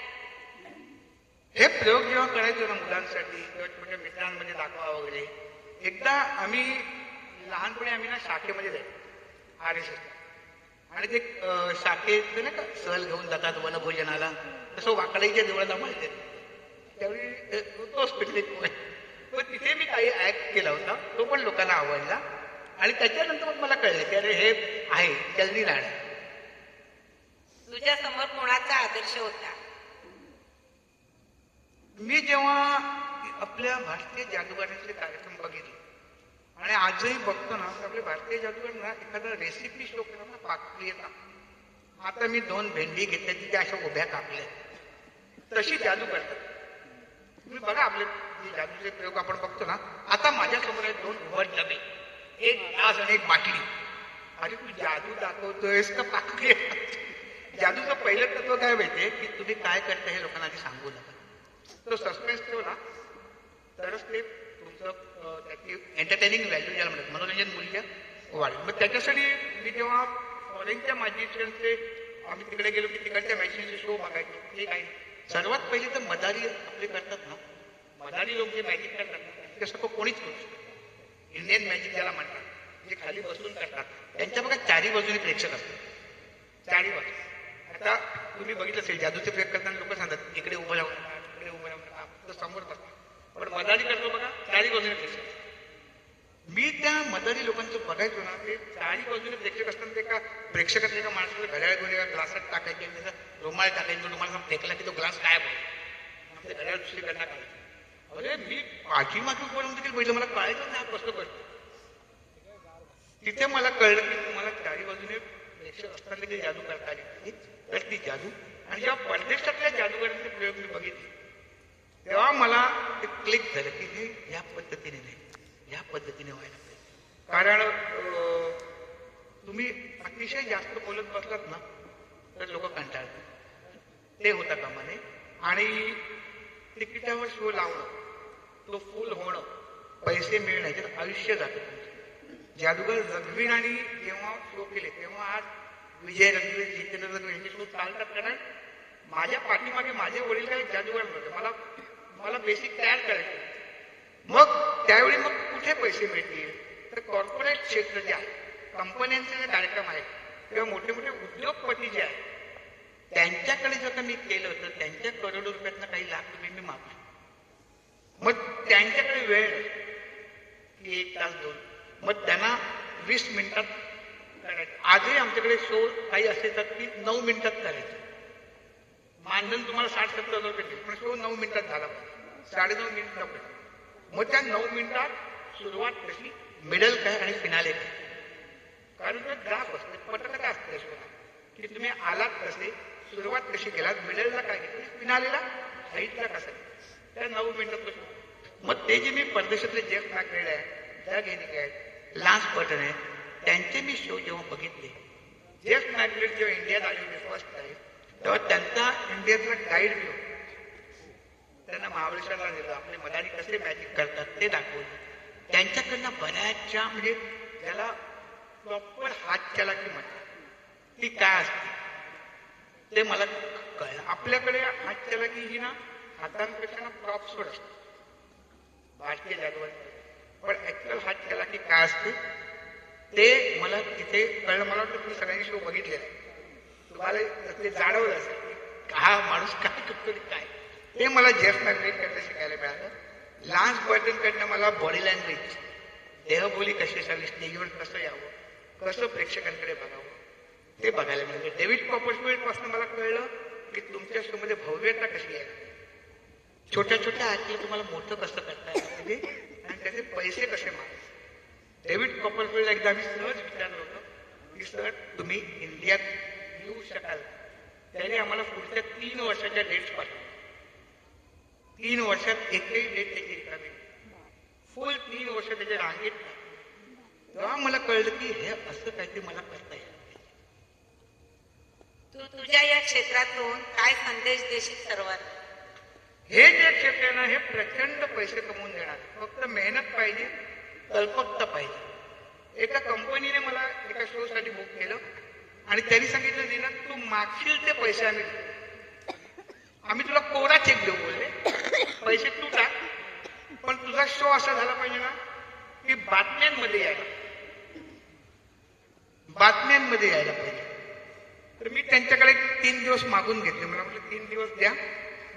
हे प्रयोग जेव्हा करायचो ना मुलांसाठी किंवा म्हणजे मित्रांमध्ये दाखवा वगैरे. एकदा आम्ही लहानपणी आम्ही ना शाखेमध्ये जायचो RSS. आणि ते शाखेत नाही का सहल घेऊन जातात वनभोजनाला, तसं वाकडाईच्या देवळात आम्हाला त्यावेळी तोच पिकनिक पॉईंट. पण तिथे मी काही ऍक्ट केला होता, तो पण लोकांना आवडला. आणि त्याच्यानंतर मग मला कळलं की अरे हे आहे चलनी राहणं. तुझ्या समोर कोणाचा आदर्श होता? मी जेव्हा आपल्या भारतीय जादूगारांचे कार्यक्रम बघितले आणि आजही बघतो ना तर आपले भारतीय जादूगारांना एखादा रेसिपी शो केला ना पाकक्रियेचा. आता मी 2 भेंडी घेतल्या तिथे अशा उभ्या कापल्या, तशी जादू करतात. तुम्ही बघा आपले जे जादूचे प्रयोग आपण बघतो ना. आता माझ्यासमोर आहेत 2 उभट डबे, एक ग्लास आणि एक बाटली. अरे तू जादू दाखवतोयस का पाकक्रिया? जादूचं पहिलं तत्व काय माहितीये की तुम्ही काय करता हे लोकांना आधी सांगू नका. तो सस्पेन्स ठेवला तरच ते तुमचं त्याची एंटरटेनिंग व्हॅल्यू ज्याला म्हणतात मनोरंजन मूल्य वाढेल. मग त्याच्यासाठी मी जेव्हा फॉरेनच्या मॅजिशियनचे आम्ही तिकडे गेलो की तिकडच्या मॅजिशियनचे शो बघायचो. ते काही सर्वात पहिले तर मदारी आपले करतात ना, मदारी लोक जे मॅजिक करतात ना त्याच्यासारखं कोणीच करू शकतो. इंडियन मॅजिक ज्याला म्हणतात जे खाली बसून करतात त्यांच्या बघा चारी बाजूने प्रेक्षक असतात. चारी बाजू. आता तुम्ही बघितलं असेल जादूचे प्रयोग करताना लोक सांगतात इकडे उभं राहून इकडे उभं राहून समोर बसतात. पण मदारी करतो बघा चारी बाजूने प्रेक्षक. मी त्या मदारी लोकांचं बघायचो ना ते चारी बाजूने प्रेक्षक असताना ते का प्रेक्षकात एका माणसाला घड्याळ घेऊन एका ग्लासात टाकायचे त्याचा रुमाल टाकायचा. तुम्हाला फेकला की तो ग्लास काय बोल घड्याळ दुसरी करणार काय. अरे मी पाठीमागे उभं देखील पहिलं मला कळायचं नाही कसं करतो. तिथे मला कळलं की तुम्हाला चारी बाजूने प्रेक्षक असताना ते जादू करता आली तर ती जादू. आणि जेव्हा परदेशातल्या जादूगारांचे प्रयोग मी बघितले तेव्हा मला ते क्लिक झालं की हे या पद्धतीने नाही, या पद्धतीने व्हायला पाहिजे. कारण तुम्ही अतिशय जास्त बोलत बसलात ना तर लोक कंटाळतात, ते होता कामा नये. आणि तिकिटावर शो लावणं, तो फुल होणं, पैसे मिळणं, याच्यात आयुष्य जातं तुमचं. जादूगर रघुवीर आणि जेव्हा शो केले तेव्हा आज विजय रघुवीर, जितेंद्र रघुवीर यांचे शो चालतात. कारण माझ्या पाठीमागे माझे वडील काही जादूगर नव्हते, मला बेसिक तयार करायचं. मग त्यावेळी मग कुठे पैसे मिळतील तर कॉर्पोरेट क्षेत्र जे आहे, कंपन्यांचे जे कार्यक्रम आहेत किंवा मोठे मोठे उद्योगपती जे आहेत त्यांच्याकडे जर का मी केलं तर त्यांच्या करोडो रुपयातनं काही लाख रुपये मी मागतो. मग त्यांच्याकडे वेळ की 1 तास 2, मग त्यांना 20 मिनिटात करायचं. आजही आमच्याकडे शो काही असे तर की 9 मिनिटात करायचं. मानधन तुम्हाला 60-70 हजार रुपये देईल, पण शो 9 मिनिटात झाला पाहिजे, 9.5 मिनिटात पाहिजे. मग त्या 9 मिनिटात सुरुवात कशी, मिडल काय आणि फिनाले काय. कारण ते ग्राफ असते, पटकथा असते शोला की तुम्ही आलात कसे, सुरुवात कशी केलात, मिडलला काय घेतलं, फिनालेला हाईटला कसं. त्या 9 मिनिटात कसं. मग ते जे मी परदेशातले जेफ मॅकरेड आहे, डग हेनिक आहेत, लान्स बर्टन आहे, त्यांचे मी शो जेव्हा बघितले, जेफ मॅकरेड जेव्हा इंडियात आले होते फर्स्ट टाइम तेव्हा त्यांचा इंडियातला गाईड घेऊन त्यांना महाबळेश्वरला नेलं, आपले मदारी कसे मॅजिक करतात ते दाखवलं. त्यांच्याकडनं बऱ्याचशा म्हणजे ज्याला प्रॉपर हातचलाखी म्हणतात ती काय असते ते मला कळलं. आपल्याकडे हातचलाखी ही ना हातांपेक्षा ना प्रॉप्सवर असते भारतीय जादूगारांकडे, पण ऍक्च्युअल हातचलाखी काय असते ते मला तिथे कळलं. मला वाटतं तुम्ही सगळ्यांनी शो बघितलेला आहे, तुम्हाला ते जाणवलं असेल की हा माणूस काय करतो काय. ते मला जेफ मॅकरेडकडनं शिकायला मिळालं. लान्स बर्टनकडनं मला बॉडी लँग्वेज, देहबोली कशी असावी, स्टेजवर कसं यावं, कसं प्रेक्षकांकडे बघावं ते बघायला मिळालं. डेव्हिड कॉपर्सफील्ड पासून मला कळलं की तुमच्या शोमध्ये भव्यता कशी आहे, छोट्या छोट्या आजला तुम्हाला मोठं कसं करता येईल आणि त्याचे पैसे कसे मागायचे. डेव्हिड कॉपर्सफील्ड एकदा मी सहज विचारलं होतं की सर तुम्ही इंडियात येऊ शकाल. त्याने आम्हाला पुढच्या 3 वर्षाच्या डेट्स पाठवल्या. 3 वर्षात एकही डेट त्याची रिकामी, फुल 3 वर्ष त्याच्या रांगेत. तेव्हा मला कळलं की हे असं काहीतरी मला करता येईल. तू तुझ्या या क्षेत्रातून काय संदेश देशील सर्वात? हे जे क्षेत्र आहे ना हे प्रचंड पैसे कमवून देणार, फक्त मेहनत पाहिजे, कल्पकता पाहिजे. एका कंपनीने मला एका शो साठी बुक केलं आणि त्यांनी सांगितलं नीना तू मागशील ते पैसे आम्ही तुला कोरा चेक देऊ बोलले, पैसे तू टाक, पण तुझा शो असा झाला पाहिजे ना की बातम्यांमध्ये यायला पाहिजे. तर मी त्यांच्याकडे 3 दिवस मागून घेतले. मला म्हटलं 3 दिवस द्या,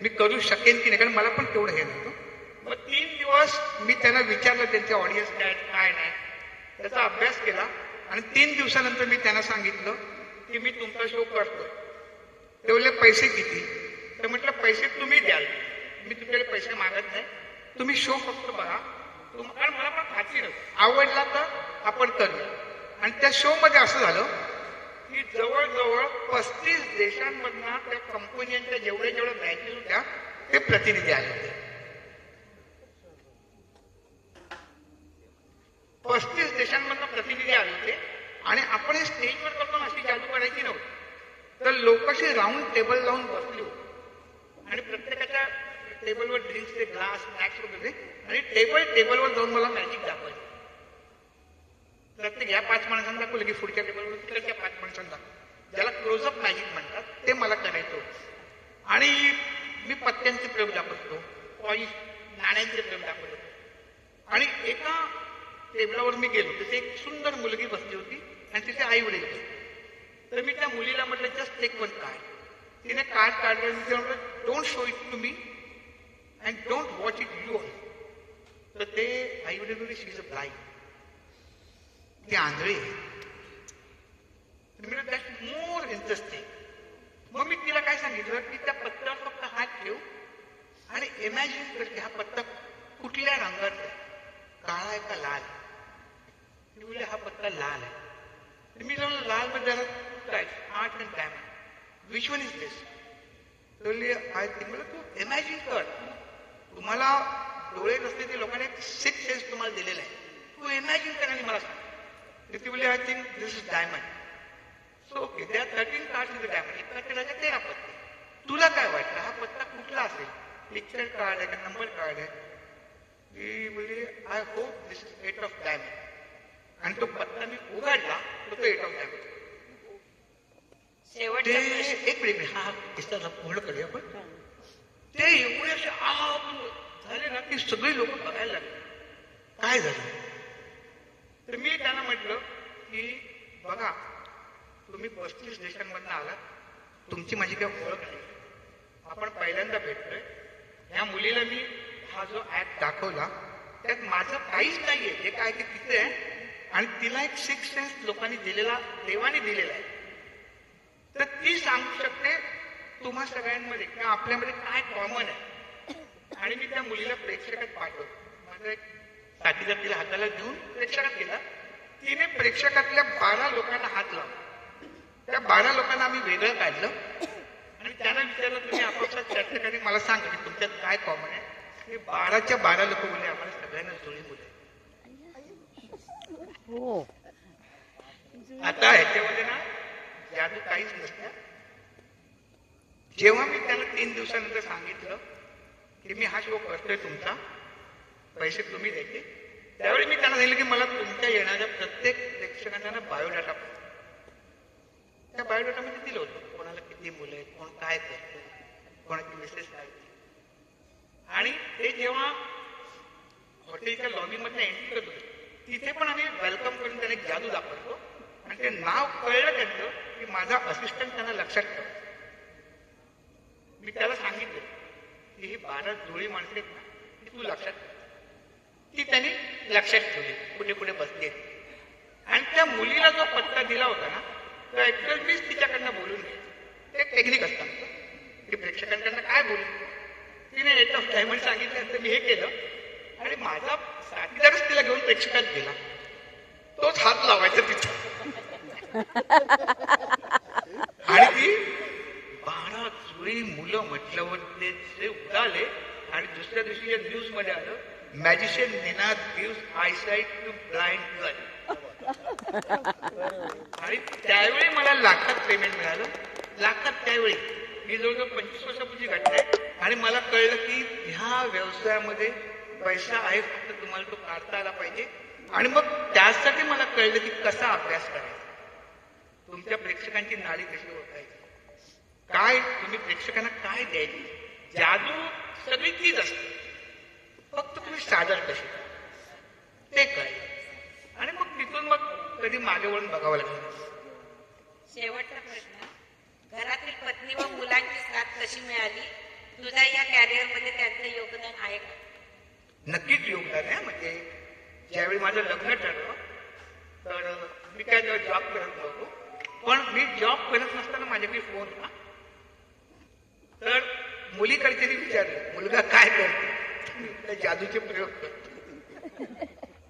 मी करू शकेन की नाही, कारण मला पण तेवढं हे नव्हतं. मग 3 दिवस मी त्यांना विचारलं त्यांचे ऑडियन्स काय नाही, त्याचा अभ्यास केला आणि 3 दिवसानंतर मी त्यांना सांगितलं की मी तुमचा शो करतोय. ते बोलले पैसे किती, तर म्हटलं पैसे तुम्ही द्याल, मी तुमच्याकडे पैसे मागत नाही, तुम्ही शो फक्त बघा. कारण मला पण खात्री नव्हती, आवडला तर आपण करूया. आणि त्या शो मध्ये असं झालं की जवळजवळ 35 देशांमधनं त्या कंपन्यांच्या जेवढ्या मॅचेस होत्या ते प्रतिनिधी आले होते. 35 देशांमधनं प्रतिनिधी आले होते. आणि आपण हे स्टेजवर करतो अशी जादू करायची नव्हती, तर लोकांशी राऊंड टेबल लावून बसले आणि प्रत्येकाच्या टेबलवर ड्रिंक्सचे ग्लास, स्नॅक्स वगैरे, आणि टेबलवर जाऊन मला मॅजिक दाखवायची. प्रत्येक ह्या 5 माणसांना दाखवलं की पुढच्या टेबलवर तिकडच्या 5 माणसांना दाखवलं, ज्याला क्लोजअप मॅजिक म्हणतात, ते मला करायचं होतं. आणि मी पत्त्यांचे प्रयोग दाखवतो, कॉईन्स, नाण्यांचे प्रयोग दाखवतो. आणि एका टेबलावर मी गेलो, तिथे एक सुंदर मुलगी बसली होती आणि तिचे आई वडील होते. तर मी त्या मुलीला म्हटलं जस्ट टेक वन कार्ड. तिने कार्ड काढलं, मी म्हटलं don't show it to me and don't watch it you. तर ते आई वडील म्हणजे शी इज अ ब्लाइंड, ती आंधळी आहे. That's more interesting. मग मी तिला काय सांगितलं की त्या पत्त्यावर फक्त हात ठेव आणि इमॅजिन कर की हा पत्ता कुठल्या रंगाचा आहे, काळा आहे का लाल. ती बोलली हा पत्ता लाल आहे. मी लाल मध्ये जरा two types, art and diamond. Which one is this? I think मला तू इमॅजिन कर, तुम्हाला डोळे नसते ते लोकांनी एक सिक्स सेन्स तुम्हाला दिलेला आहे, तू इमॅजिन कर आणि मला सांग. ती बोलली I think this is diamond. So okay, त्या 13 कार्ड्स इन द डायमंड, एका केला 13 पत्ते. तुला काय वाटतं हा पत्ता कुठला असेल? पिक्चर कार्ड आहे का नंबर कार्ड आहे? ती बोलली I hope this is 8 of diamond. आणि तो पत्ता मी उघडला तो 8 ऑफ डायमंड. शेवटचा प्रश्न. एक मिनिट, हा किस्सा पूर्ण करूया आपण. ते एवढे असे झाले ना की सगळी लोक बघायला लागले काय झालं. तर मी त्यांना म्हटलं की बघा, तुम्ही 35 देशांमधून आलात, तुमची माझी काही ओळख नाही, आपण पहिल्यांदा भेटतोय. ह्या मुलीला मी हा जो ऍप दाखवला त्यात माझं काहीच नाहीये, जे काय ते तिथे आहे. आणि तिला एक सिक्स सेन्स लोकांनी दिलेला, देवाने दिलेला आहे. तर ती सांगू शकते तुम्हा सगळ्यांमध्ये किंवा आपल्यामध्ये काय कॉमन आहे. आणि मी त्या मुलीला प्रेक्षकात पाठवतो. माझा एक साथीदार तिला हाताला घेऊन प्रेक्षकात गेला. तिने प्रेक्षकातल्या 12 लोकांना हात लावला. त्या 12 लोकांना आम्ही वेगळं काढलं आणि त्यांना विचारलं तुम्ही आपापसात चर्चा करी मला सांगा की तुमच्यात काय कॉमन आहे. ते 12च्या 12 लोक बोलले आम्हाला सगळ्यांना जुळी मुलं. आता ह्याच्यामध्ये ना जादू काहीच नसतं. जेव्हा मी त्याला 3 दिवसानंतर सांगितलं की मी हा शो करतोय तुमचा, पैसे तुम्ही द्यायचे, त्यावेळी मी त्यांना सांगितलं की मला तुमच्या येणाऱ्या प्रत्येक प्रेक्षकांना बायोडाटा पाहिजे. त्या बायोडाटामध्ये दिलं होतं कोणाला किती मुलं आहेत, कोण काय करतं, कोणाची मेसेज काय. आणि ते जेव्हा हॉटेलच्या लॉबीमध्ये एंट्री करत होते तिथे पण आम्ही वेलकम करून त्याने जादू दाखवतो. आणि ते नाव कळलं त्यांचं की माझा असिस्टंट त्यांना लक्षात ठेवा. मी त्याला सांगितलं की ही 12 जुळी माणसं आहेत ना, ती तू लक्षात ठेव. ती त्यांनी लक्षात ठेवली, कुठे कुठे बसली. आणि त्या मुलीला जो पत्ता दिला होता ना, तो ऍक्च्युअल मीच तिच्याकडनं बोलून घ्यायचं. ते टेक्निक असतं की प्रेक्षकांकडनं काय बोलू. तिने 8 ऑफ डायमंड सांगितल्यानंतर मी हे केलं आणि माझा साथीदारच तिला घेऊन प्रेक्षकात गेला. तोच हात लावायचा तिचा. आणि ती 12 जुळी मुलं म्हटल्यावर ते जे उडाले. आणि दुसऱ्या दिवशी न्यूज मध्ये आलं, magician Ninad gives eyesight to blind girl. आणि त्यावेळी मला लाखात पेमेंट मिळालं. लाखात त्यावेळी ही जवळजवळ 25 वर्षापूर्वी घटना आहे. आणि मला कळलं की ह्या व्यवसायामध्ये पैसा आहे, फक्त तुम्हाला तो काढता आला पाहिजे. आणि मग त्यासाठी मला कळलं की कसा अभ्यास करायचा, तुमच्या प्रेक्षकांची नाडी कशी ओळखायची, काय तुम्ही प्रेक्षकांना काय द्यायची. जादू सगळी तीच असते, फक्त तुम्ही सादर कशी ते कळलं. आणि मग तिथून मग कधी मागे वळून बघावं लागलं. शेवटचा प्रश्न. घरातील पत्नी व मुलांची साथ कशी मिळाली? तुझा या कॅरियर मध्ये त्यांचं योगदान आहे का? नक्कीच योगदान आहे. म्हणजे ज्यावेळी माझं लग्न ठरलं तर मी काय जॉब करत नव्हतो, पण मी जॉब करत नसताना माझ्याकडे फोन होता. तर मुलीकडचे विचारलं मुलगा काय करतो, जादूचे प्रयोग करतो.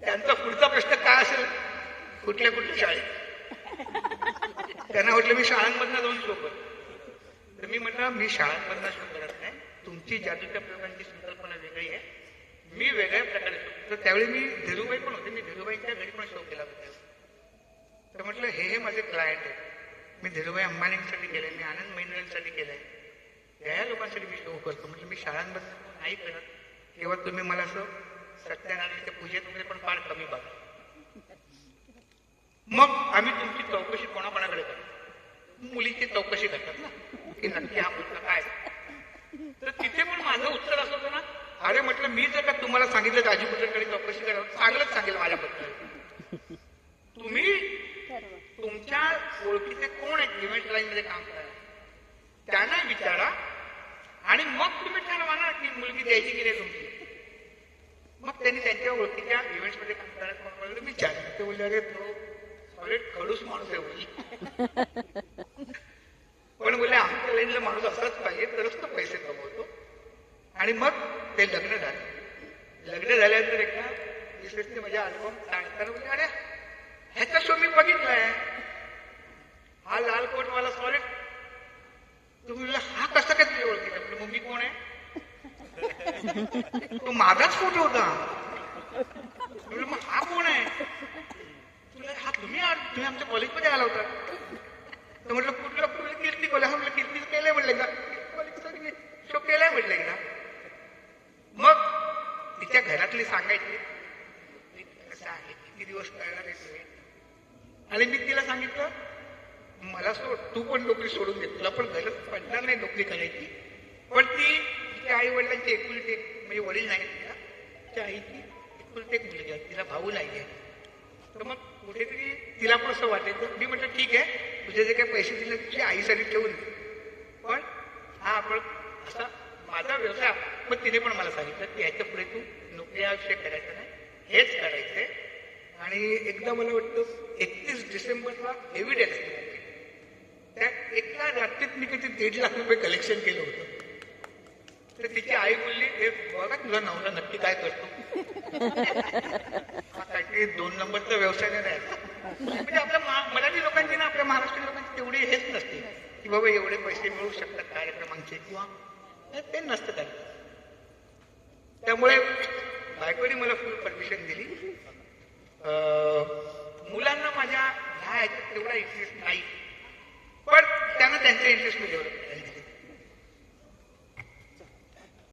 त्यांचा पुढचा प्रश्न काय असेल, कुठल्या कुठल्या शाळेत. त्यांना म्हटलं मी शाळांमधनं जाऊन शो करतो. तर मी म्हटलं मी शाळांमधनं शो करत नाही, तुमची जादूच्या प्रयोगांची संकल्पना वेगळी आहे, मी वेगळ्या प्रकारे शो. तर त्यावेळी मी धीरूबाई पण होते, मी धीरूबाईंच्या घरी पण शो केला होता. तर म्हटलं हे माझे क्लायंट आहेत, मी धीरूभाई अंबानींसाठी केलंय, मी आनंद महिंद्रांसाठी केलंय, या लोकांसाठी मी शो करतो. म्हटलं मी शाळांबद्दल नाही करत, तेव्हा तुम्ही मला असं सत्यनारायणच्या पूजेत वगैरे पण फार कमी बघा. मग आम्ही तुमची चौकशी कोणाकोणाकडे करतो, मुलीची चौकशी करतात ना की नक्की हा मुलगा काय. तर तिथे पण माझं उत्तर असं होतं ना, अरे म्हटलं मी जर का तुम्हाला सांगितलं राजू कुठेकडे चौकशी करा, चांगलंच सांगेल माझ्याबद्दल. तुम्ही तुमच्या ओळखीचे कोण आहेत इव्हेंट लाईन मध्ये काम करायला, त्यांना विचारा आणि मग तुम्ही ठरवा ना की मुलगी द्यायची की नाही तुमची. मग त्यांनी त्यांच्या ओळखीच्या इव्हेंट्स मध्ये काम करायला विचारलं. ते बोलले अरे तो सॉलिड खडूस माणूस आहे बोलली, पण बोलले आमच्या लाईनला माणूस असलाच पाहिजे तरच तो पैसे कमवतो. आणि मग ते लग्न झालं. लग्न झाल्यानंतर एकदा विशेषते माझ्या अल्बम सांगताना बोलले अरे ह्याचा शो मी बघितलाय, हा लाल कोटवाला सॉलिड. तुम्ही म्हणलं हा कसा काय तुझ्या ओळखीचा? म्हटलं मग मी कोण आहे? तो माझाच फोटो होता. म्हटलं मग हा कोण आहे? तुला हा तुम्ही आमच्या कॉलेजमध्ये आला होता. तर म्हटलं कुठलं कीर्ती कॉलेज? हा म्हटलं कीर्ती केलंय म्हटलं का कॉलेज शो केलाय म्हटलं एकदा. मग तिच्या घरातली सांगायची कसं आहे, किती दिवस करणार आहे. आणि मी तिला सांगितलं मला सोड, तू पण नोकरी सोडून दे, तुला पण गरज पडणार नाही नोकरी करायची. पण ती तिच्या आई वडिलांची एकुलती एक, म्हणजे वडील नाही तिला, तिच्या आईची एकुलती एक मुलगी आहे, तिला भाऊ नाही आहे. तर मग कुठेतरी तिला पण असं वाटायचं. मी म्हटलं ठीक आहे, तुझे जे काही पैसे दिले तुझ्या आईसाठी ठेवून दे, पण हा आपण असा माझा व्यवसाय. पण तिने पण मला सांगितलं की ह्याच्या पुढे तू नोकरी हा विषय करायचा नाही, हेच करायचंय. आणि एकदा मला वाटतं 31 डिसेंबरला एव्हिडन्स त्या एका रात्रीत मी किती 1.5 लाख रुपये कलेक्शन केलं होतं. तर तिची आई बोलली हे बघा तुझा नवरा नक्की काय करतो. काहीतरी 2 नंबरचा व्यवसाय नाही. म्हणजे आपल्या मराठी लोकांची ना, आपल्या महाराष्ट्रीय लोकांची तेवढी हेच नसते की बाबा एवढे पैसे मिळू शकतात कार्यक्रमांचे किंवा ते नसतं त्यांना. त्यामुळे बायकोनी मला फुल परमिशन दिली. मुलांना माझ्या ह्या ह्याच्यात तेवढा इंटरेस्ट नाही, पण त्यांना त्यांचा इंटरेस्ट मी डेव्हलप करायला